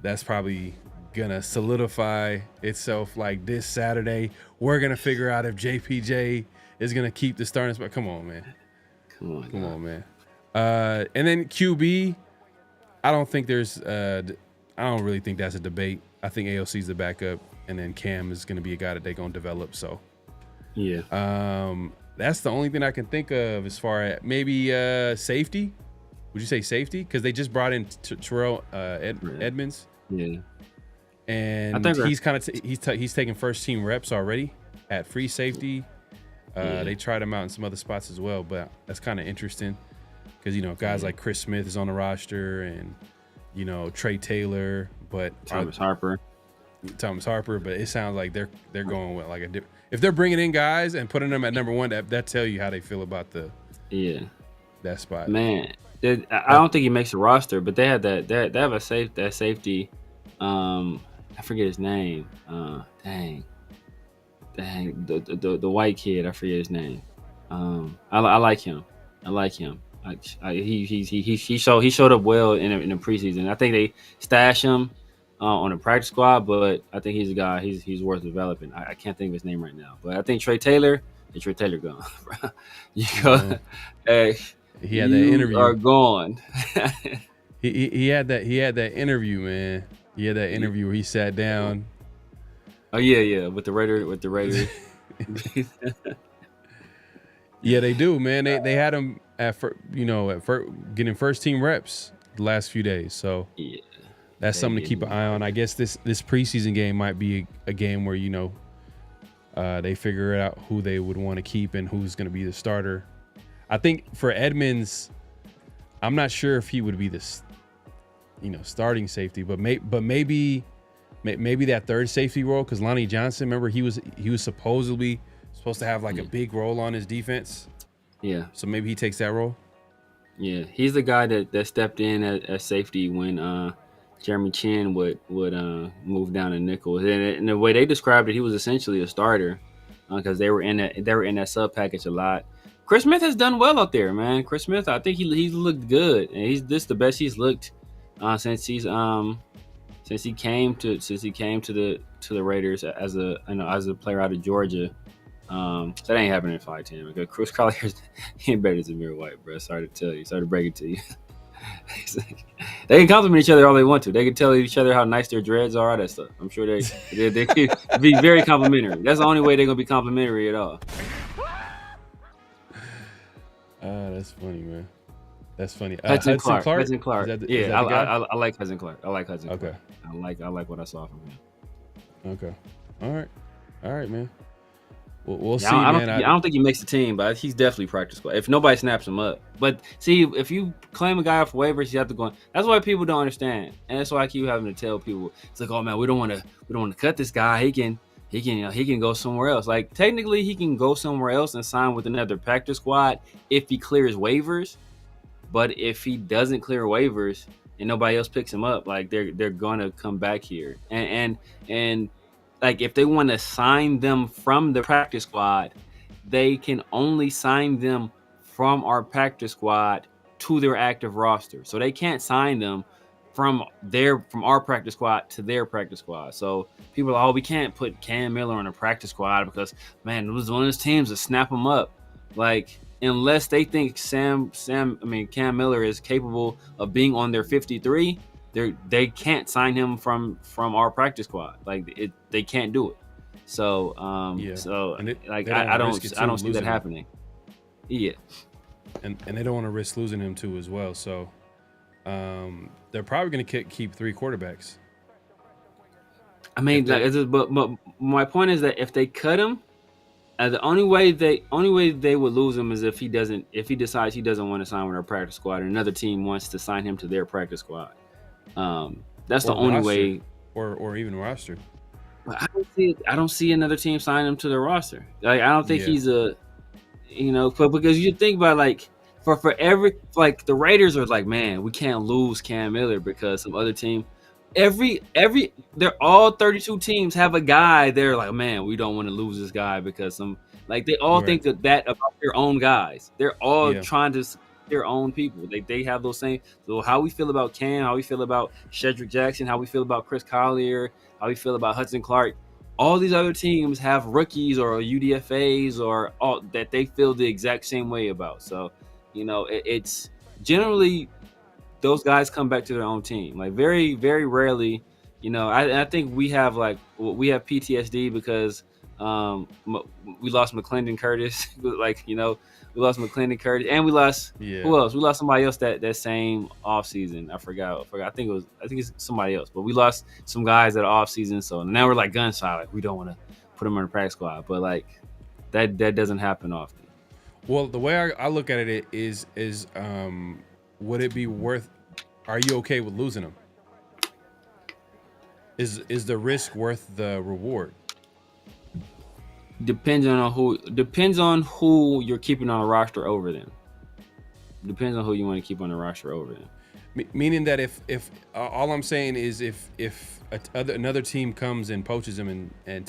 that's probably gonna solidify itself. Like this Saturday, we're gonna figure out if JPJ is gonna keep the starting spot. Come on, man. Come on, man. And then QB, I don't really think that's a debate. I think AOC's the backup, and then Cam is gonna be a guy that they're gonna develop. So Yeah. That's the only thing I can think of as far as maybe safety. Would you say safety? Because they just brought in Terrell Edmonds. Yeah. And I think he's taking first team reps already at free safety. They tried him out in some other spots as well, but that's kind of interesting because guys like Chris Smith is on the roster and Trey Taylor, but Thomas Harper. But it sounds like they're going with like if they're bringing in guys and putting them at number one, that tell you how they feel about that spot. Man, I don't think he makes the roster, but they have they have a safety. I forget his name. Dang, the white kid. I forget his name. I like him. He showed up well in the preseason. I think they stashed him on the practice squad, but I think he's a guy. He's worth developing. I can't think of his name right now, but I think Trey Taylor gone. Hey, he had that interview. Are gone. he had that interview, man. He had that interview where he sat down. Oh yeah, with the Raiders. Yeah, they do, man. They had him getting first team reps the last few days. So yeah, that's something to keep an eye on. I guess this preseason game might be a game where they figure out who they would want to keep and who's going to be the starter. I think for Edmonds, I'm not sure if he would be this, starting safety, but maybe that third safety role, because Lonnie Johnson, remember he was supposedly supposed to have like a big role on his defense. Yeah. So maybe he takes that role. Yeah, he's the guy that stepped in at safety when Jeremy Chin would move down to nickel. And the way they described it, he was essentially a starter because they were in that sub package a lot. Chris Smith has done well out there, man. Chris Smith, I think he's looked good, and this the best he's looked since he came to the Raiders as a player out of Georgia. That ain't happening in 5'10", because Chris Collier he ain't better than Zamir White, bro. Sorry to break it to you. They can compliment each other all they want to. They can tell each other how nice their dreads are, all that stuff. I'm sure they could be very complimentary. That's the only way they're gonna be complimentary at all. That's funny, man. That's funny. Hudson Clark. I like Hudson Clark. Okay. I like what I saw from him. Okay. All right, man. We'll see, man. I don't think he makes the team, but he's definitely practice squad if nobody snaps him up. But see, if you claim a guy off waivers, you have to go. That's why people don't understand, and that's why I keep having to tell people. It's like, oh man, we don't want to cut this guy. He can go somewhere else. Like technically, he can go somewhere else and sign with another practice squad if he clears waivers. But if he doesn't clear waivers and nobody else picks him up, like they're gonna come back here and like if they want to sign them from the practice squad, they can only sign them from our practice squad to their active roster. So they can't sign them from our practice squad to their practice squad. So people are, we can't put Cam Miller on a practice squad because man, it was one of those teams to snap him up. Like unless they think Cam Miller is capable of being on their 53. They can't sign him from our practice squad. Like they can't do it. So I don't see that happening. Yeah, and they don't want to risk losing him too as well. So they're probably going to keep three quarterbacks. I mean, like, but my point is that if they cut him, the only way they would lose him is if he decides he doesn't want to sign with our practice squad, and another team wants to sign him to their practice squad. That's the only way, or even roster. But I don't see another team signing him to the roster. Like, I don't think he's a, but because you think about, like, for every, like, the Raiders are like, man, we can't lose Cam Miller because some other team. They're all 32 teams have a guy. They're like, man, we don't want to lose this guy because they all think that about their own guys. They're all trying to their own people. They have those same. So how we feel about Cam, how we feel about Shedrick Jackson, how we feel about Chris Collier, how we feel about Hudson Clark. All these other teams have rookies or UDFAs or all that they feel the exact same way about. So, it's generally those guys come back to their own team. Like, very, very rarely, I think we have PTSD because we lost McClendon Curtis. Like, we lost McClendon Curtis, and we lost who else? We lost somebody else that same offseason. I forgot. I think it's somebody else. But we lost some guys that offseason. So now we're like gun shy. Like, we don't want to put them on the practice squad. But like that doesn't happen often. Well, the way I look at it is would it be worth? Are you okay with losing them? Is the risk worth the reward? Depends on who you're keeping on the roster over them. Depends on who you want to keep on the roster over them. Meaning that if all I'm saying is if another team comes and poaches him and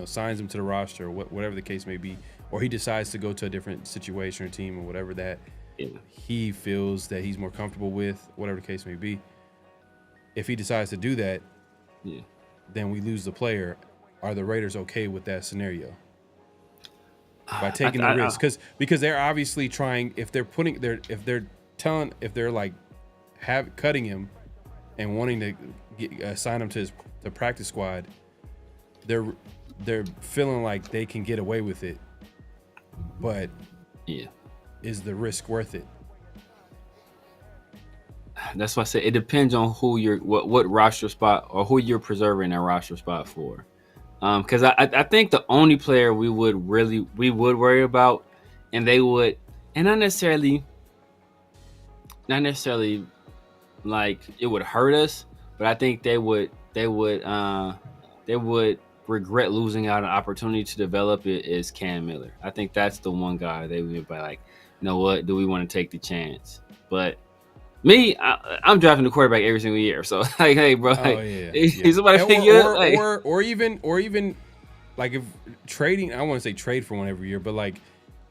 signs him to the roster, or whatever the case may be, or he decides to go to a different situation or team or whatever that he feels that he's more comfortable with, whatever the case may be. If he decides to do that, then we lose the player. Are the Raiders okay with that scenario? By taking the risk, because they're obviously trying. If they're cutting him and wanting to sign him to the practice squad, they're feeling like they can get away with it. But is the risk worth it? That's why I said it depends on who what roster spot or who you're preserving that roster spot for. Because I think the only player we would worry about, and they would, and not necessarily like it would hurt us, but I think they would regret losing out an opportunity to develop it is Cam Miller. I think that's the one guy they would be like, you know what, do we want to take the chance? But me, I'm drafting the quarterback every single year. So like, hey, bro, somebody think or even like if trading, I want to say trade for one every year, but like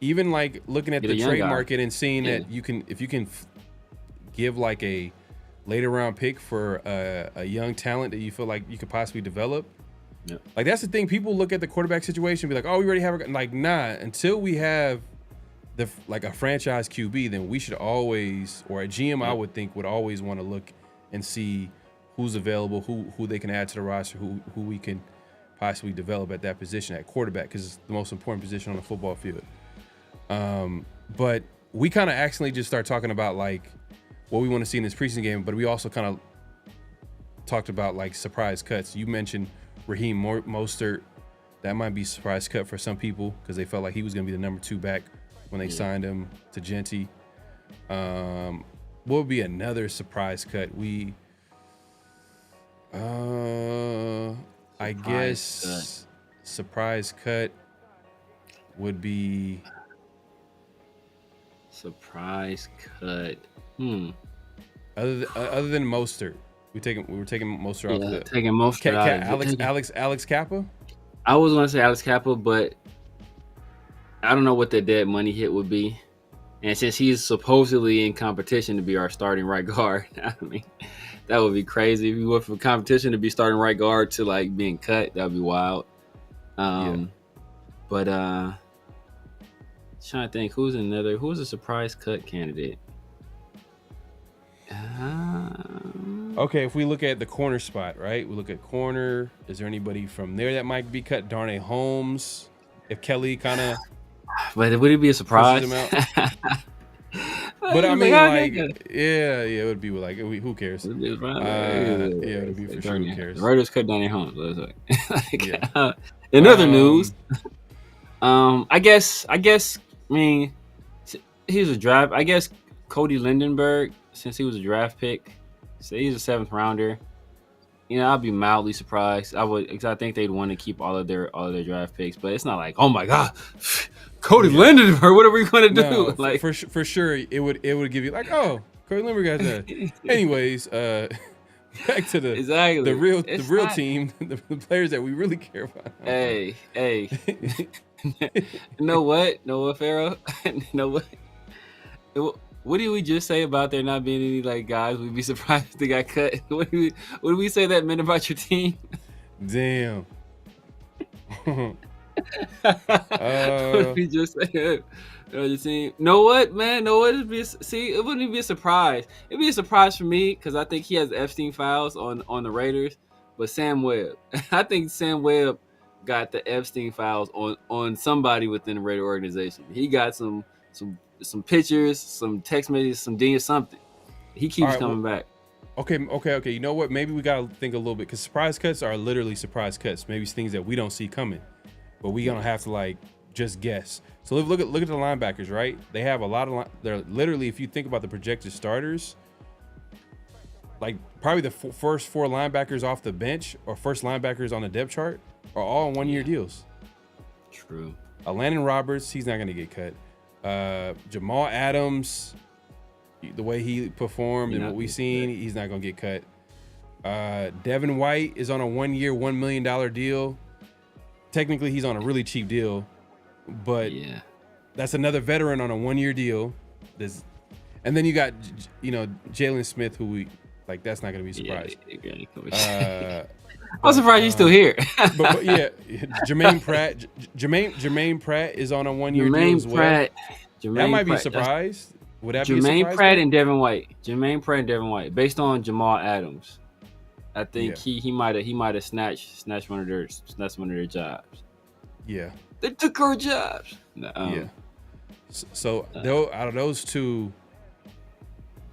even like looking at the trade market and seeing that if you can give like a later round pick for a young talent that you feel like you could possibly develop. Yeah. Like that's the thing. People look at the quarterback situation and be like, oh, we already have until we have a franchise QB, then we should always, or a GM, I would think would always want to look and see who's available, who they can add to the roster, who we can possibly develop at that position at quarterback, because it's the most important position on the football field. But we kind of accidentally just start talking about like what we want to see in this preseason game, but we also kind of talked about like surprise cuts. You mentioned Raheem Mostert. That might be a surprise cut for some people because they felt like he was going to be the number 2 back when they signed him to Genty. What would be another surprise cut? I guess surprise cut would be surprise cut. Other than Mostert, we were taking Mostert off. Taking Mostert out. Alex Kappa. I was going to say Alex Kappa, but I don't know what the dead money hit would be. And since he's supposedly in competition to be our starting right guard, I mean, that would be crazy. If we went from competition to be starting right guard to like being cut, that would be wild. But trying to think who's a surprise cut candidate. Okay, if we look at the corner spot, right? We look at corner. Is there anybody from there that might be cut? Darnay Holmes. If Kelly kind of. But would it be a surprise? But I mean, how like, that yeah, it would be like, who cares? go? Yeah, it would be for sure. Who The cares? Raiders cut down their homes. So it's like, Yeah. in other news, I guess. I mean, he was a draft. I guess Cody Lindenberg, since he was a draft pick, so he's a 7th rounder. You know, I'd be mildly surprised. I would, because I think they'd want to keep all of their draft picks. But it's not like, oh my god, Cody Lindenberg, what are we going to do? No, like for sure, it would give you like, oh, Cody Lindenberg got that. Anyways, back to the real team, the players that we really care about. Hey, know what, Pharaoh? Know what? What did we just say about there not being any like guys we'd be surprised if they got cut? What did we say that meant about your team? Damn. What did we just say? Your team? Know what, man? Know what? It wouldn't even be a surprise. It'd be a surprise for me because I think he has Epstein files on the Raiders. But Sam Webb, I think Sam Webb got the Epstein files on somebody within the Raider organization. He got some pictures, some text messages, something. He keeps coming back. Okay. You know what? Maybe we gotta think a little bit because surprise cuts are literally surprise cuts. Maybe it's things that we don't see coming, but we gonna have to like just guess. So look at the linebackers, right? They have a lot of. They're literally, if you think about the projected starters, like probably the first 4 linebackers off the bench or first linebackers on the depth chart are all on 1-year deals. True. Landon Roberts, he's not gonna get cut. Jamal Adams, the way he performed and what we've seen, he's not gonna get cut. Devin White is on a 1-year, $1 million deal. Technically, he's on a really cheap deal, but that's another veteran on a 1-year deal. And then you got, Jalen Smith, who we like. That's not gonna be a surprise. I'm surprised he's still here. but yeah, Jermaine Pratt is on a 1-year deal as well. That might be a surprise. Would that be a surprise? Jermaine Pratt and Devin White. Based on Jamal Adams, I think he might have snatched one of their jobs. Yeah, they took our jobs. So out of those two,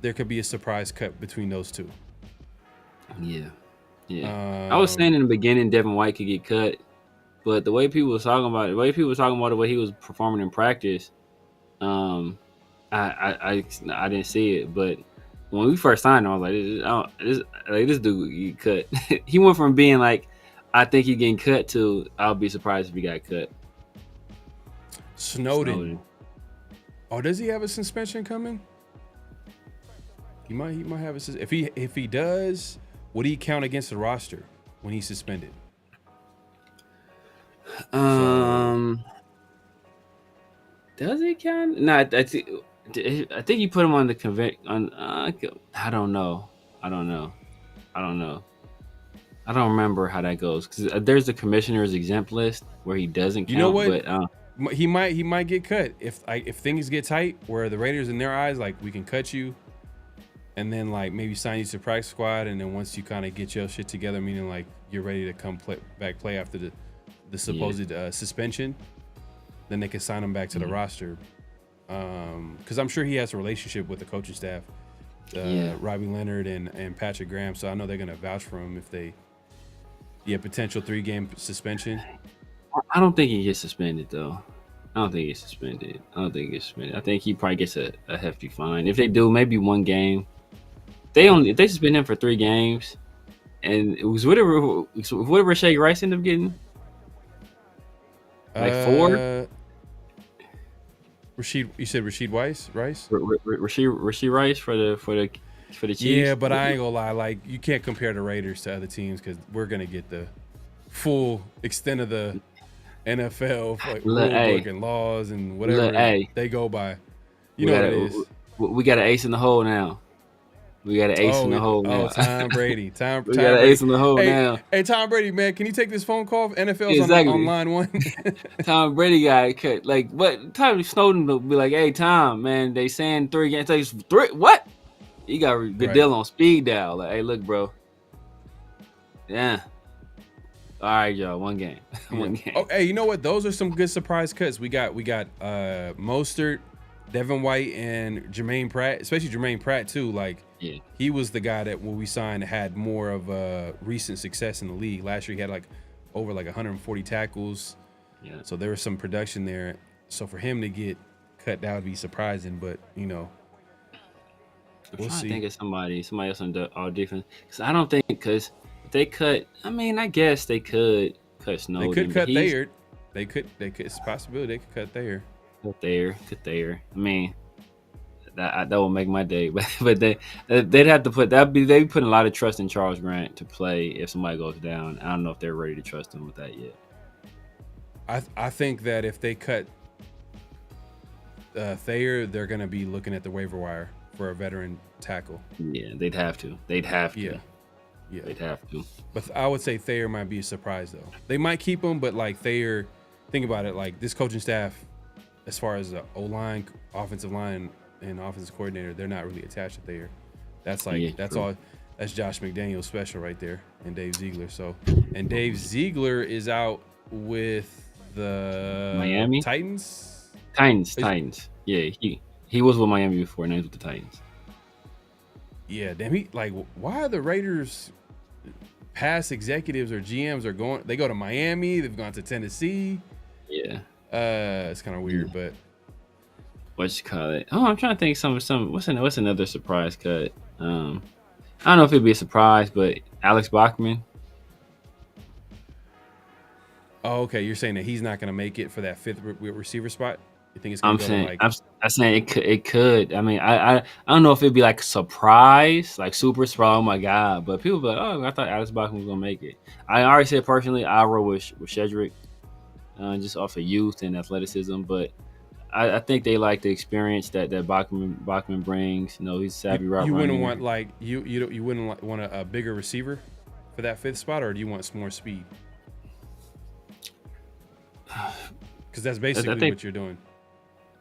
there could be a surprise cut between those two. Yeah. I was saying in the beginning Devin White could get cut, but the way people was talking about it, the way he was performing in practice, I didn't see it. But when we first signed him, I was like, this dude get cut. He went from being like, I think he's getting cut to I'll be surprised if he got cut. Snowden. Oh, does he have a suspension coming? He might have a suspension. If he does. What do you count against the roster when he's suspended? Does it count? No, I think you put him on the I don't know. I don't remember how that goes because there's the commissioner's exempt list where he doesn't count. You know what? But, he might get cut if things get tight where the Raiders in their eyes like we can cut you. And then like maybe sign you to practice squad, and then once you kind of get your shit together, meaning like you're ready to come play after the supposed suspension, then they can sign him back to the roster. Because I'm sure he has a relationship with the coaching staff, Robbie Leonard and Patrick Graham, so I know they're gonna vouch for him if they potential 3-game suspension. I don't think he gets suspended though. I don't think he gets suspended. I think he probably gets a hefty fine. If they do, maybe 1 game. If they suspend him for 3 games, and it was whatever Shea Rice ended up getting, like 4. You said Rashid Rice? Rashid Rice for the Chiefs. Yeah, but I ain't gonna lie. Like you can't compare the Raiders to other teams because we're gonna get the full extent of the NFL like rule book and laws and whatever they go by. You know what it is. We got an ace in the hole now. We got an ace in the hole now. Tom Brady. We got an ace in the hole now. Hey, Tom Brady, man, can you take this phone call? NFL's on line 1. Tom Brady got cut. Like, what? Tom Snowden will be like, hey, Tom, man, they saying 3 games. Like, 3? What? He got Goodell on speed dial. Like, hey, look, bro. Yeah. All right, y'all. 1 game. 1 game. Oh, hey, you know what? Those are some good surprise cuts. We got Mostert, Devin White and Jermaine Pratt, especially Jermaine Pratt too. Like, Yeah. he was the guy that when we signed had more of a recent success in the league. Last year he had like over like 140 tackles. Yeah. So there was some production there. So for him to get cut, that would be surprising. But I'm we'll trying see. to think of somebody else on all defense. Because I don't think if they cut. I mean, I guess they could cut Snowden. They could cut Thayer. They could. It's a possibility they could cut Thayer. Cut Thayer. I mean, that will make my day. But they'd have to put they'd be putting a lot of trust in Charles Grant to play if somebody goes down. I don't know if they're ready to trust him with that yet. I think that if they cut Thayer, they're going to be looking at the waiver wire for a veteran tackle. Yeah, they'd have to. They'd have to. Yeah. They'd have to. But I would say Thayer might be a surprise, though. They might keep him, but like Thayer, think about it. Like this coaching staff, as far as the O-line, offensive line, and offensive coordinator, they're not really attached to Thayer. That's like that's true. all. That's Josh McDaniels special right there, and Dave Ziegler. And Dave Ziegler is out with the Miami Titans. Titans. Yeah, he was with Miami before, now he's with the Titans. Yeah, damn. Why are the Raiders past executives or GMs are going? They go to Miami. They've gone to Tennessee. Yeah. It's kind of weird, but What you call it? Oh, I'm trying to think some. What's another surprise cut? I don't know if it'd be a surprise, but Alex Bachman. oh, okay. You're saying that he's not going to make it for that fifth receiver spot? You think it's going I'm to go saying, to like? I'm saying it could. I mean, I don't know if it'd be like a surprise, like super surprise. Oh my god! But people be like, oh, I thought Alex Bachman was gonna make it. I already said personally, I roll with Shedrick, just off of youth and athleticism. But I think they like the experience that Bachman brings. You know, he's savvy route You wouldn't running. want like you wouldn't want a bigger receiver for that fifth spot, or do you want more speed? Because that's basically what you're doing.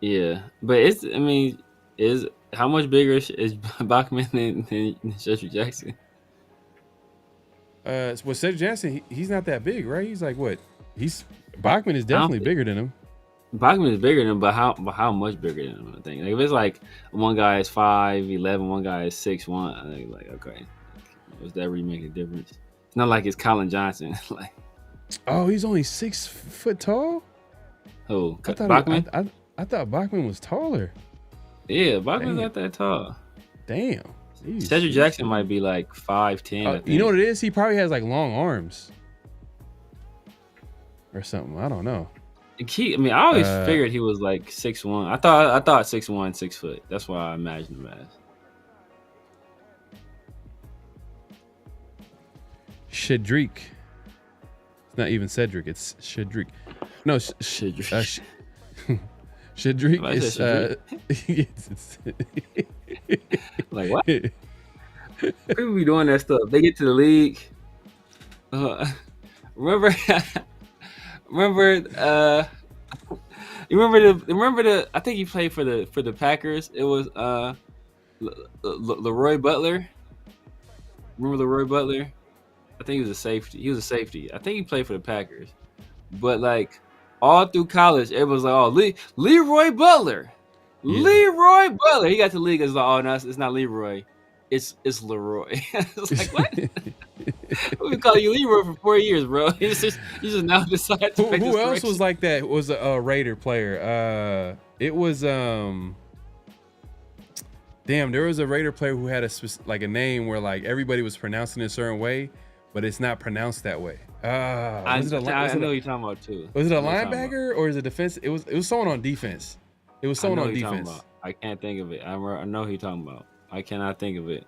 Yeah, but is how much bigger is Bachman than Shedrick Jackson? Well, Cedric Jackson, he's not that big, right? He's like what? Bachman is definitely bigger than him. Bachman is bigger than him, but how much bigger than him? I think like if it's like one guy is 5'11", one guy is 6'1", I think like okay, does that really make a difference? It's not like it's Colin Johnson. Like, oh, he's only 6 foot tall. who? I thought Bachman? I thought Bachman was taller. Yeah, Bachman's Damn. not that tall. Damn. Jeez. Cedric Jackson might be like 5'10". You know what it is? He probably has like long arms or something. I don't know. I always figured he was like 6'1". I thought 6'1", 6 foot. That's why I imagined him as. Shedrick. It's not even Cedric. It's Shedrick. No, Shedrick. Shedrick I is said Like what? People be doing that stuff. They get to the league. Remember the I think he played for the Packers. It was Leroy Butler. Remember Leroy Butler? I think he was a safety. I think he played for the Packers. But like all through college, it was like, oh, Leroy Butler. Yeah. Leroy Butler. He got to the league. It's like, oh no, it's not Leroy. It's Leroy. It's like, what? We've been calling you Leroy for 4 years, bro. You just now decided to make this Who else correction. was like that? Was a Raider player. It was Damn, there was a Raider player who had a name where like everybody was pronouncing it a certain way, but it's not pronounced that way. I know what you're talking about too. Was it a linebacker or is it defense? It was someone on defense. It was someone on defense. I can't think of it. I know who you're talking about. I cannot think of it.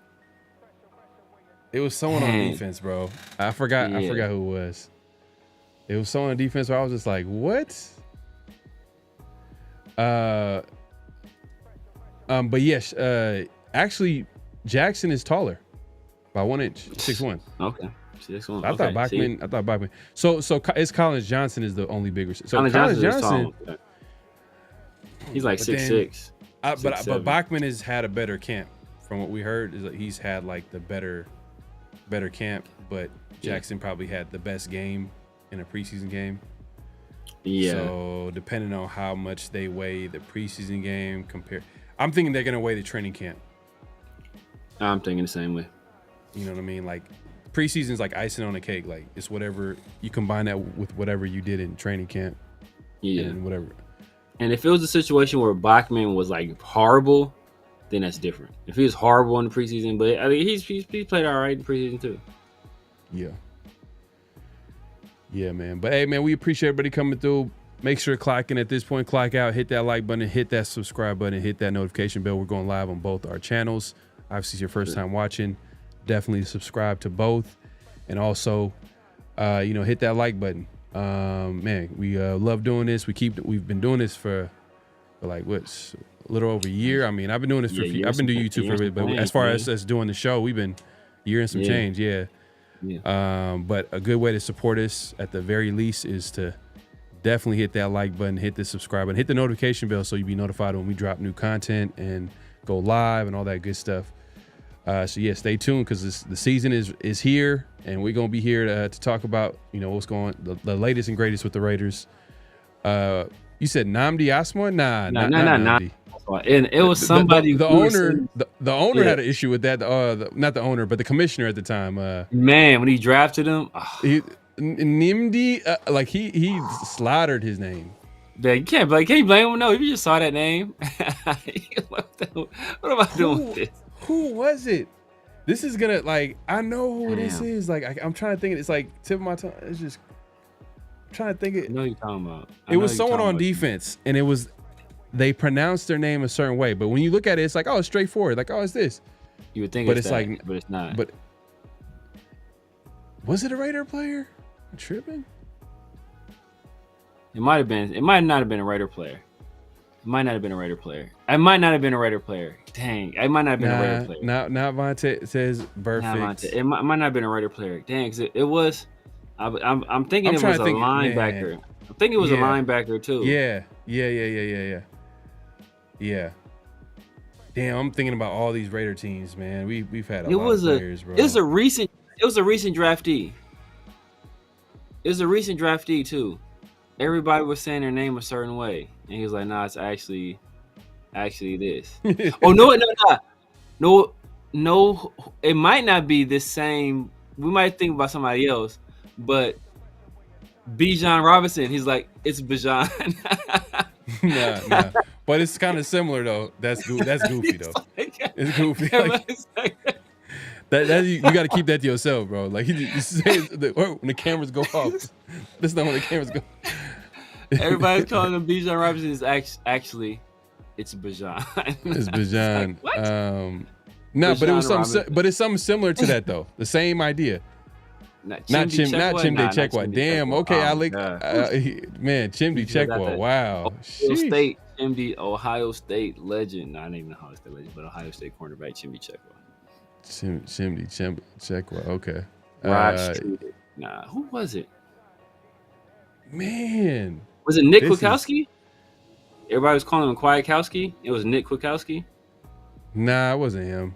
It was someone on defense, bro. I forgot who it was. It was someone on defense where I was just like, what? But yes, actually, Jackson is taller by 1 inch, 6'1". Okay. 6'1". I thought Bachman. So it's Collins Johnson is the only bigger. So Collins Johnson. He's like 6'6". But Bachman has had a better camp. From what we heard, is that he's had like the better camp. But Jackson probably had the best game in a preseason game. Yeah. So depending on how much they weigh the preseason game I'm thinking they're gonna weigh the training camp. I'm thinking the same way. You know what I mean? Like preseason's like icing on the cake. Like it's whatever you combine that with whatever you did in training camp. Yeah. And whatever. And if it was a situation where Bachman was like horrible, then that's different. If he was horrible in the preseason, but I think he's played all right in the preseason too. Yeah. Yeah, man. But hey, man, we appreciate everybody coming through. Make sure to clock in at this point, clock out, hit that like button, hit that subscribe button, hit that notification bell. We're going live on both our channels. Obviously, it's your first time watching. Definitely subscribe to both. And also, hit that like button. Man, we love doing this. We've been doing this for like a little over a year. I mean, I've been doing this I've been doing YouTube for a bit, but as far as us doing the show, we've been a year and some change. Yeah. But a good way to support us at the very least is to definitely hit that like button, hit the subscribe button, hit the notification bell so you'll be notified when we drop new content and go live and all that good stuff. So yeah, stay tuned because the season is here, and we're gonna be here to talk about what's going the latest and greatest with the Raiders. You said Nnamdi Asomugha? Nah, not Nnamdi. And it was somebody. The owner had an issue with that. Not the owner, but the commissioner at the time. Man, when he drafted him, Nnamdi, like he slaughtered his name. Yeah, you can't blame him. No, if you just saw that name, what am I doing with this? Who was it? This is gonna I know who this is. I'm trying to think. It's like tip of my tongue. It's just I'm trying to think. I know you're talking about. It was someone on defense, and it was they pronounced their name a certain way. But when you look at it, it's like, oh, it's straightforward. Like, oh, it's this. You would think, but it's that, but it's not. But was it a Raider player? I'm tripping. It might have been. It might not have been a Raider player. It might not have been a Raider player. I might not have been a Raider player. Dang, I might not have been a Raider player. Not Vontae says perfect. It might not have been a Raider player. Dang, 'cause it was. I'm thinking it was a linebacker. Man. I'm thinking it was a linebacker too. Yeah. Damn, I'm thinking about all these Raider teams, man. We've had a lot of players, bro. It was a recent draftee. It was a recent draftee too. Everybody was saying their name a certain way, and he was like, "Nah, it's actually this." Oh no! It might not be the same. We might think about somebody else, but Bijan Robinson. He's like, "It's Bijan." Nah. But it's kind of similar though. That's goofy though. It's goofy. You got to keep that to yourself, bro. Like you say when the cameras go off. That's not when the cameras go. Everybody's calling him Bijan Robinson. Is actually, it's Bijan. It's Bijan. Like, what? No, Bijan but it was something. But it's something similar to that though. The same idea. Not Chimdi Chekwa. Damn. Okay, I like. Man, Chimdi Chekwa. Wow. Ohio State legend. Not even Ohio State legend, but Ohio State cornerback Chimdi Chekwa. Chimdi Chekwa. Okay. Nah, who was it? Man, was it Nick Kwiatkowski? Everybody was calling him Kwiatkowski. It was Nick Kwiatkowski. Nah, it wasn't him.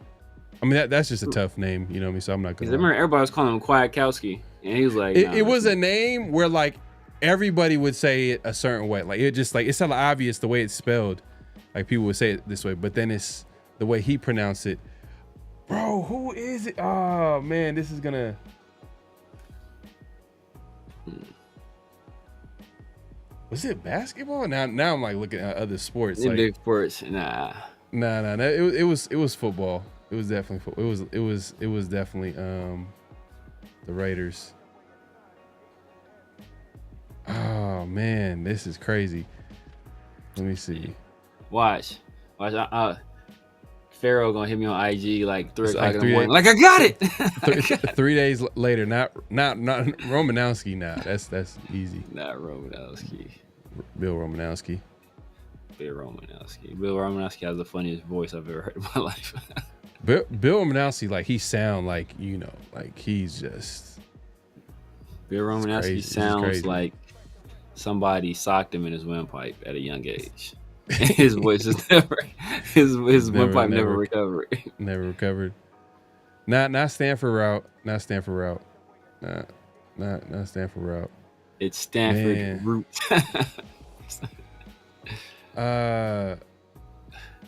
I mean, that's just a tough name, you know what I mean? So I'm not gonna. I remember everybody was calling him Kwiatkowski, and he was like, it was a name where like everybody would say it a certain way. Like it just like it's not obvious the way it's spelled. Like people would say it this way, but then it's the way he pronounced it. Bro, who is it? Oh man, this is gonna. Was it basketball? Now I'm like looking at other sports. Like, big sports, nah. It was football. It was definitely football. It was definitely the Raiders. Oh man, this is crazy. Let me see. Watch. Pharaoh gonna hit me on IG like 3 o'clock in the morning. Like I got it. 3 days later, not Romanowski. Nah, that's easy. Not Romanowski. Bill Romanowski. Bill Romanowski has the funniest voice I've ever heard in my life. Bill Romanowski, like he sound like like he's just. Bill Romanowski sounds like somebody socked him in his windpipe at a young age. His voice is his windpipe never recovered. Never recovered. Not Stanford route. Not Stanford route. Not Stanford route. It's Stanford Man. roots.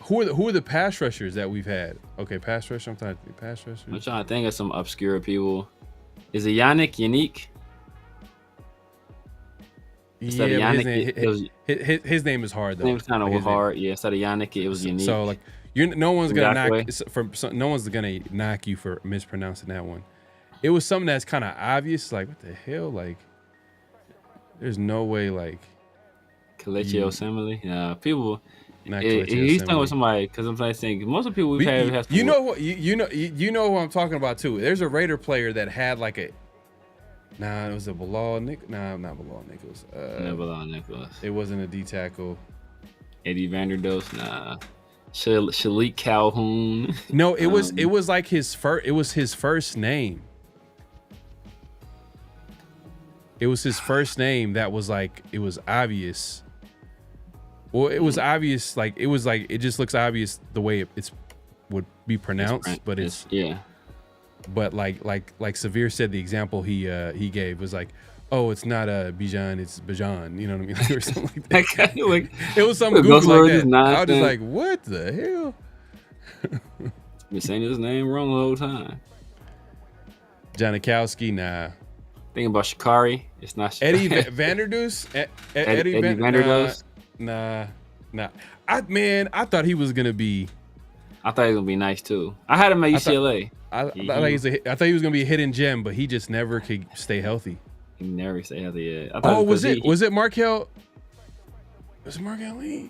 Who are the pass rushers that we've had? Okay, pass rusher. I'm trying to think pass I'm rushers. trying to think of some obscure people. Is it Yannick? Instead of Yeah, but Yannick, his name is hard though. his name's kind of Like, his name- hard. Yeah, instead of Yannick, it was Unique. So like no one's gonna Ngakwe. no one's gonna knock you for mispronouncing that one. It was something that's kind of obvious. Like what the hell? Like there's no way. Like Kelechi Osemele. Yeah, people. not He's talking with somebody because I'm saying most of the people we've had has. You know what? You know who I'm talking about too. There's a Raider player that had like a. Nah, it was a Bilal Nick. Nah, not Bilal Nichols. Bilal Nichols. It wasn't a D tackle. Eddie Vanderdoes. Nah. Shalik Calhoun. No, it was like his first. It was his first name. It was his first name that was like it was obvious. Well, it was obvious. Like it was like it just looks obvious the way it's would be pronounced, but it's yeah. But like Severe said, the example he gave was like, oh, it's not Bijan, it's Bijan. You know what I mean? Like, or something like that. Like, it was some Google like that. I was just like, what the hell? Been saying his name wrong the whole time. Janikowski, nah. Thinking about Shikari, it's not Shikari. Eddie Vanderdoes? Eddie Vanderdoes? Nah. I thought he was gonna be. I thought he was gonna be nice too. I had him at UCLA. I thought he was gonna be a hidden gem, but he just never could stay healthy. He never stay healthy yet. Was it Markel? Was it Markel Lee?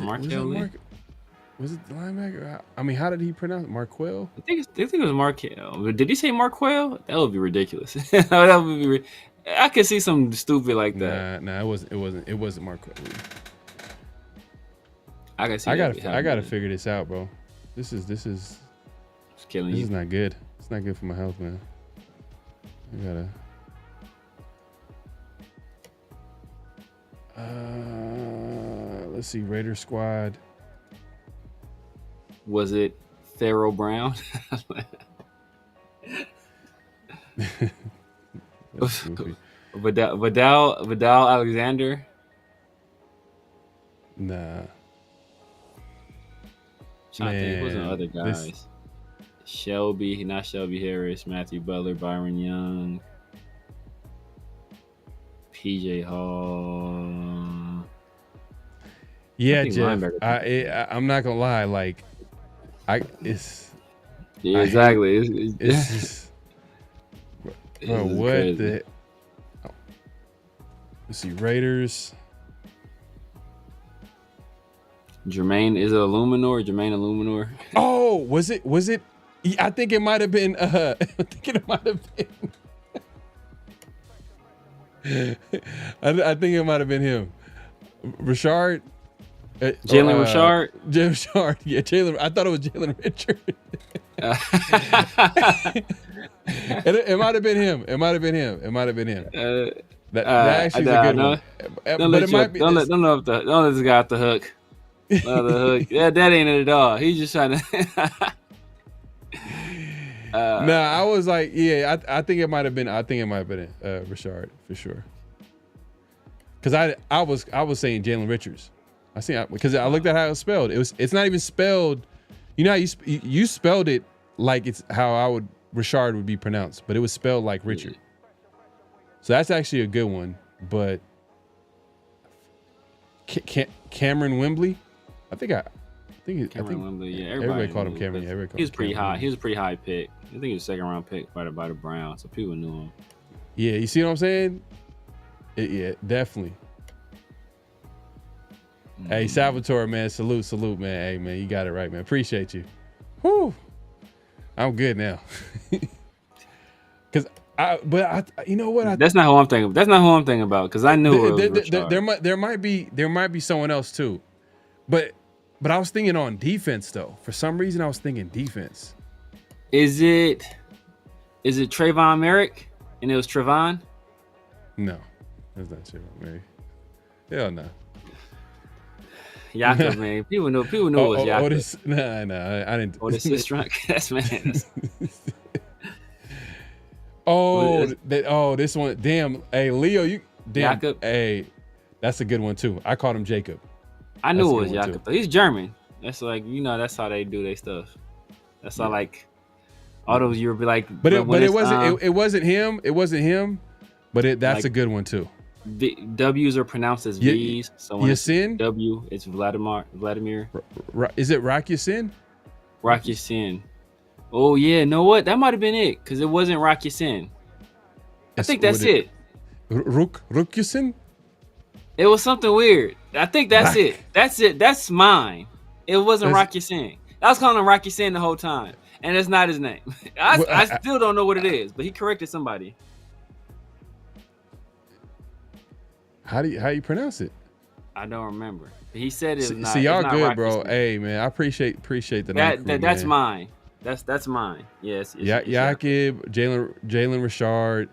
Markel Lee? Was it the linebacker? I mean, how did he pronounce it? Marquell? I think it was Markel. Did he say Marquell? That would be ridiculous. That would be. I could see something stupid like that. Nah, it wasn't Marquell Lee. I can see. I gotta figure this out, bro. This is it's killing this you. is not good. It's not good for my health, man. I gotta. Let's see, Raider squad. Was it Pharaoh Brown? Vidal Alexander? Nah. I think it wasn't other guys. Not Shelby Harris, Matthew Butler, Byron Young, PJ Hall. Yeah, Jeff. I'm not gonna lie. Like, exactly. It's just, bro, what crazy. The? Oh. Let's see, Raiders. Jermaine, is it Illuminor? Jermaine Illuminor? Oh, was it? I think it might have been. I think it might have been. I think it might have been him. Richard. Jalen Richard? Jalen Richard. Yeah, Jalen. I thought it was Jalen Richard. It might have been him. That actually is a good one. But it might be. Don't let this guy off the hook. Yeah, that ain't it at all. He's just trying to. I was like, yeah, I think it might have been. I think it might have been Richard for sure. Because I was saying Jalen Richards. Because I looked at how it was spelled. It's not even spelled. You know how you spelled it like it's how Richard would be pronounced, but it was spelled like Richard. So that's actually a good one. But Cameron Wembley, I think Wembley. Yeah, everybody called him Cameron. Yeah, he was pretty high. He was a pretty high pick. I think he was a second round pick by the Browns, so people knew him. Yeah, you see what I'm saying? Yeah, definitely. Hey, Salvatore, man, salute, man. Hey, man, you got it right, man. Appreciate you. Whew. I'm good now. You know what? That's not who I'm thinking. That's not who I'm thinking about. Because I knew there might be someone else too, but I was thinking on defense though. For some reason, I was thinking defense. Is it Trayvon Merrick? And it was Trevon? No, that's not Trayvon Merrick. Hell no. Yaakov, man. People know it was Yaakov. No, I didn't. Otis Sistrunk. That's man. Oh, this one. Damn. Hey, Leo, you damn. Jakob? Hey, that's a good one too. I called him Jacob. I knew That's it a was good one, Jakob. He's German. That's like that's how they do their stuff. That's how like all those you would be like. But it wasn't. It wasn't him. It wasn't him. But that's like, a good one too. W's are pronounced as V's. So when Yasin? it's W, it's Vladimir. Is it Rock Yasin? Rock Yasin. Oh yeah, know what? That might have been it because it wasn't Rock Yasin. I think that's it. Rook Yasin? It was something weird. I think that's it. That's it. That's mine. It wasn't Rock Yasin. I was calling him Rock Yasin the whole time, and it's not his name. I still don't know what it is, but he corrected somebody. How do you pronounce it? I don't remember. He said it was not. See, y'all not good, Rock bro. Yasin. Hey, man, I appreciate the that's mine. That's mine. Yes. Yakib, Jalen Richard,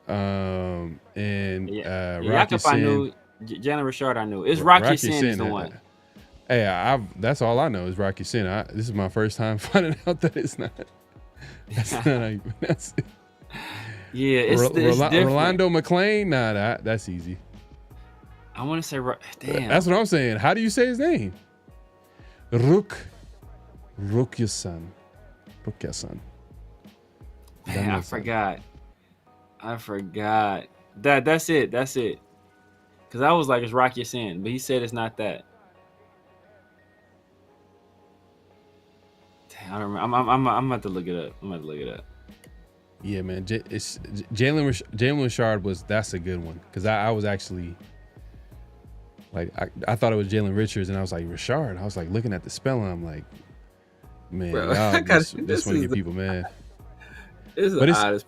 and Rock Yakib I knew. Jalen Richard I knew. It's Rock Yasin is the one. Hey, that's all I know is Rock Yasin. This is my first time finding out that it's not. That's not how you pronounce it. Yeah, it's different. Rolando McClain? Nah, that's easy. I want to say, damn. That's what I'm saying. How do you say his name? Rook Yasin. Man, I forgot. That's it. Because I was like, it's Rock Yasin, but he said it's not that. Damn, I don't remember. I'm about to look it up. Yeah, man. It's Jalen Richard that's a good one because I was actually like I thought it was Jalen Richards and I was like Richard. I was like looking at the spelling. I'm like, man, bro, y'all just want to get people mad. This is the oddest.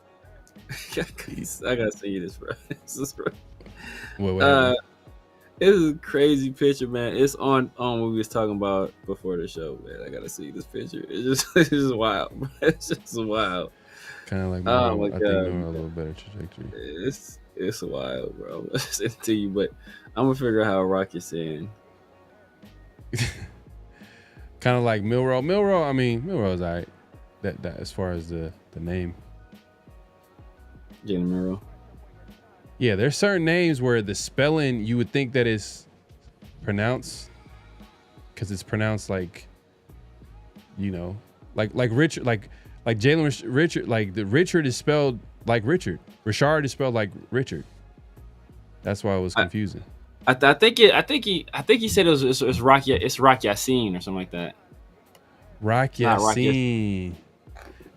I gotta see you this, bro. What? This is a crazy picture, man. It's on what we was talking about before the show, man. I gotta see this picture. It's just wild, bro. It's just wild. Kind of like I think a little better trajectory. It's wild, bro. I'm gonna send it to you, but I'm gonna figure out how Rock is saying. Kind of like Milrow. I mean, Milrow's all right. That as far as the name. Jalen Milrow. Yeah, there's certain names where the spelling you would think that is pronounced because it's pronounced like, like Richard, like Jalen Richard, like the Richard is spelled like Richard. Richard is spelled like Richard. That's why it was confusing. I think he said it was Rock Yasin or something like that. Rock Yasin.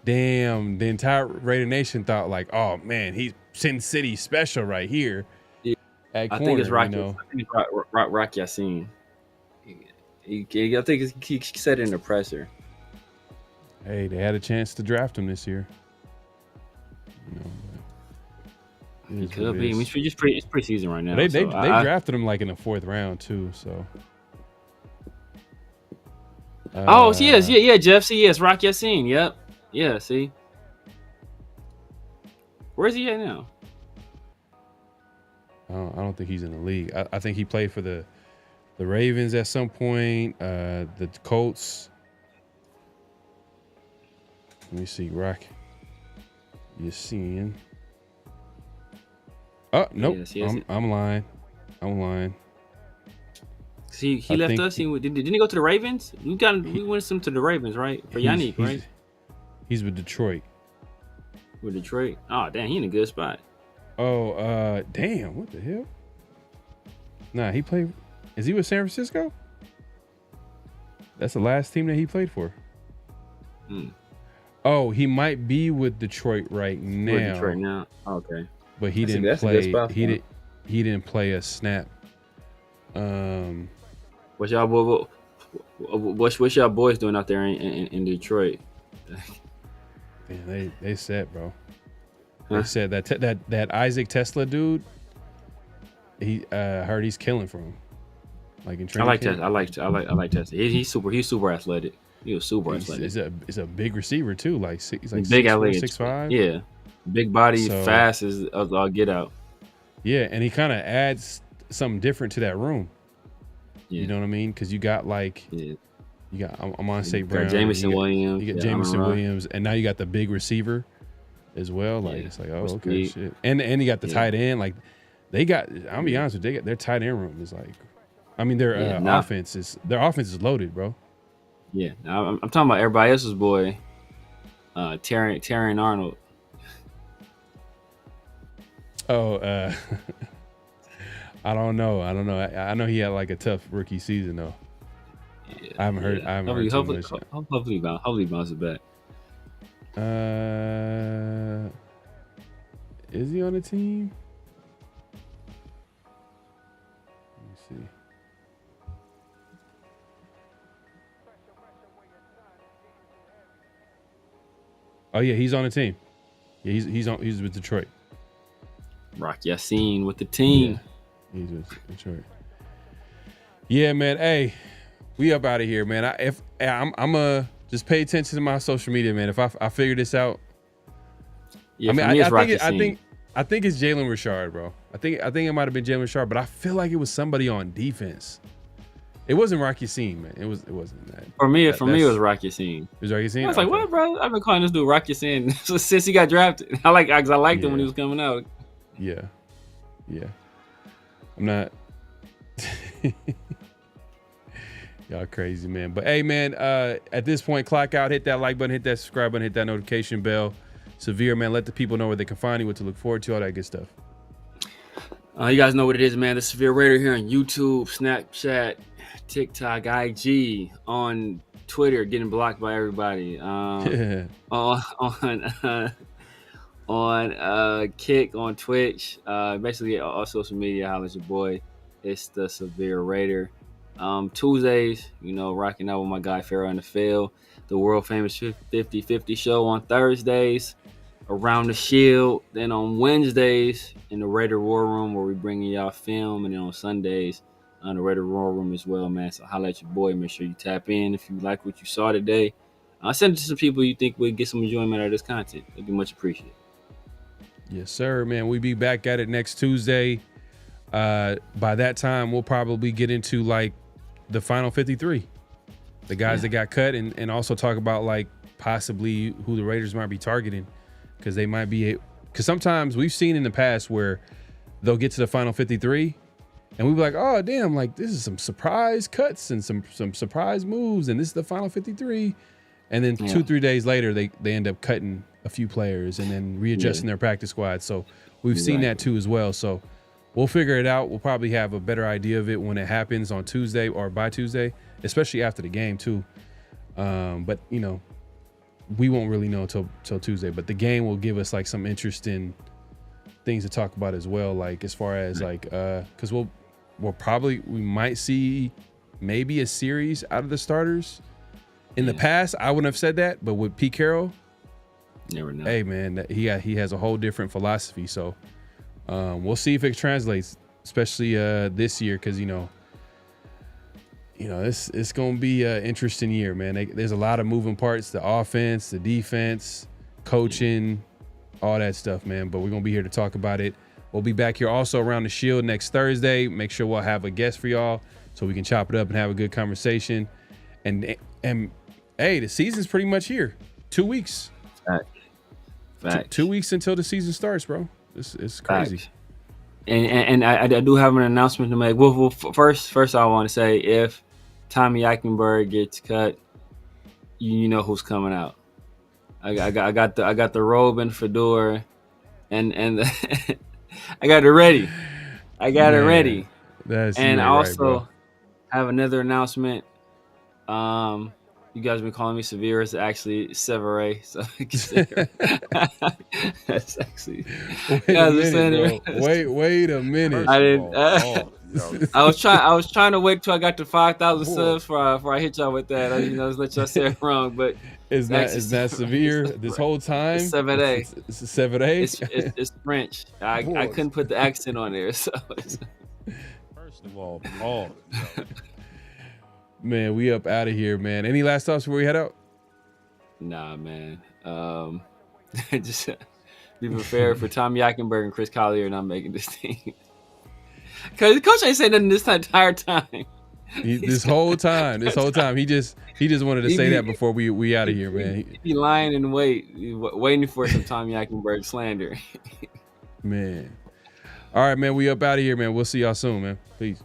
Damn, the entire Raider Nation thought like, oh man, he's Sin City special right here. Yeah. At corner, I think it's Rock Yasin. I think he said it in the presser. Hey, they had a chance to draft him this year. He could be. I mean, it's preseason right now. They drafted him like in the 4th round too. So. Yeah, Jeff. See, yes, Rock Yasin. Yep. Yeah. See. Where's he at now? I don't think he's in the league. I think he played for the Ravens at some point. The Colts. Let me see, Rock Yasin. Oh nope, yes. I'm lying. He left us. Didn't he go to the Ravens? We went some to the Ravens, right? For Yannick, right? He's with Detroit. With Detroit. Oh damn, he in a good spot. Oh damn, what the hell? Nah, he played. Is he with San Francisco? That's the last team that he played for. Oh, he might be with Detroit right now. With Detroit now. Okay. But he didn't play. He didn't play a snap. What's y'all boys doing out there in Detroit? Man, they set, bro. They said that Isaac Tesla dude. He heard he's killing for him. Like in training. I like Tesla. He's super athletic. He was super athletic. He's a big receiver too. He's like big 6'5". Yeah, big body, fast as I'll get out. Yeah, and he kind of adds something different to that room. Yeah. You know what I mean? Because you got you got Amon St. Brown, Jameson Williams, you got Jameson Williams, and now you got the big receiver as well. Like Yeah. it's like, oh, With okay, speed. shit. And you got the Yeah. tight end. Like they got. I'll be honest with you, their tight end room is like. I mean, their offense is loaded, bro. Yeah. Now, I'm talking about everybody else's boy, Terran Arnold. Oh, I don't know. I know he had like a tough rookie season though. Yeah, I haven't heard. I haven't heard too much. Hopefully bounces back. Is he on the team? Let me see. Oh yeah, he's on the team. Yeah, he's with Detroit. Rock Yassin with the team. Yeah, he's with Detroit. Yeah, man. Hey, we up out of here, man. I'm just pay attention to my social media, man. If I figure this out, Yeah, I mean, for me, it's Rock I think it's Jalen Richard, bro. I think it might have been Jalen Richard, but I feel like it was somebody on defense. It wasn't Rocky Scene, man. It wasn't that. For me, it was Rock Yassin. It was Rocky Scene? I was like, what, bro? I've been calling this dude Rock Yassin since he got drafted. I liked him when he was coming out. Yeah. I'm not. Y'all crazy, man. But hey, man, at this point, clock out, hit that like button, hit that subscribe button, hit that notification bell. Severe, man, let the people know where they can find you, what to look forward to, all that good stuff. You guys know what it is, man. The Severe Raider here on YouTube, Snapchat, TikTok, IG, on Twitter, getting blocked by everybody. On Kick, on Twitch, basically all social media. Holla at your boy. It's the Severe Raider. Tuesdays, rocking out with my guy PharoahNFL, the world famous 50-50 show on Thursdays, Around the Shield. Then on Wednesdays in the Raider War Room, where we bringing y'all film, and then on Sundays on the Raider War Room as well, man. So holla at your boy. Make sure you tap in if you like what you saw today. Send it to some people you think would get some enjoyment out of this content. It'd be much appreciated. Yes, sir, man. We'll be back at it next Tuesday. By that time, we'll probably get into like the final 53, the guys that got cut, and also talk about like possibly who the Raiders might be targeting, because they might be, because sometimes we've seen in the past where they'll get to the final 53 and we'll be like, oh damn, like this is some surprise cuts and some surprise moves, and this is the final 53, and then 2-3 days later they end up cutting a few players and then readjusting their practice squad. So we've seen that too as well. So we'll figure it out. We'll probably have a better idea of it when it happens on Tuesday or by Tuesday, especially after the game too. But we won't really know till Tuesday. But the game will give us like some interesting things to talk about as well. Like as far as like, because we might see maybe a series out of the starters. In the past, I wouldn't have said that, but with Pete Carroll, never know. Hey man, he has a whole different philosophy. So. We'll see if it translates, especially this year, because it's gonna be an interesting year, man. There's a lot of moving parts: the offense, the defense, coaching, all that stuff, man. But we're gonna be here to talk about it. We'll be back here also around the Shield next Thursday. Make sure we'll have a guest for y'all so we can chop it up and have a good conversation. And hey, the season's pretty much here. 2 weeks. Fact. 2 weeks until the season starts, bro. It's crazy. And I do have an announcement to make. Well, first I want to say, if Tommy Eichenberg gets cut, you know who's coming out. I got the robe and fedora, and I got it ready. It ready. And I also have another announcement. You guys have been calling me Severe. It's actually Severe. So that's actually. Wait a minute. I didn't. I was trying to wait till I got to 5,000 subs before I hit y'all with that. Just let y'all say it wrong. But is that Severe this whole time? It's Severe. It's Severe. It's French. I couldn't put the accent on there. So. First of all, man, we up out of here, man. Any last thoughts before we head out? Nah, man. Just be prepared for Tommy Eichenberg and Chris Collier not making this team. Because the coach ain't saying nothing this entire time. This whole time, he just wanted to say that before we out of here, man. He be lying in wait, waiting for some Tom Yackenberg slander. Man. All right, man. We up out of here, man. We'll see y'all soon, man. Peace.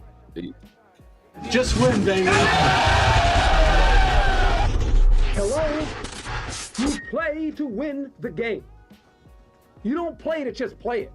Just win, baby. Hello? You play to win the game. You don't play to just play it.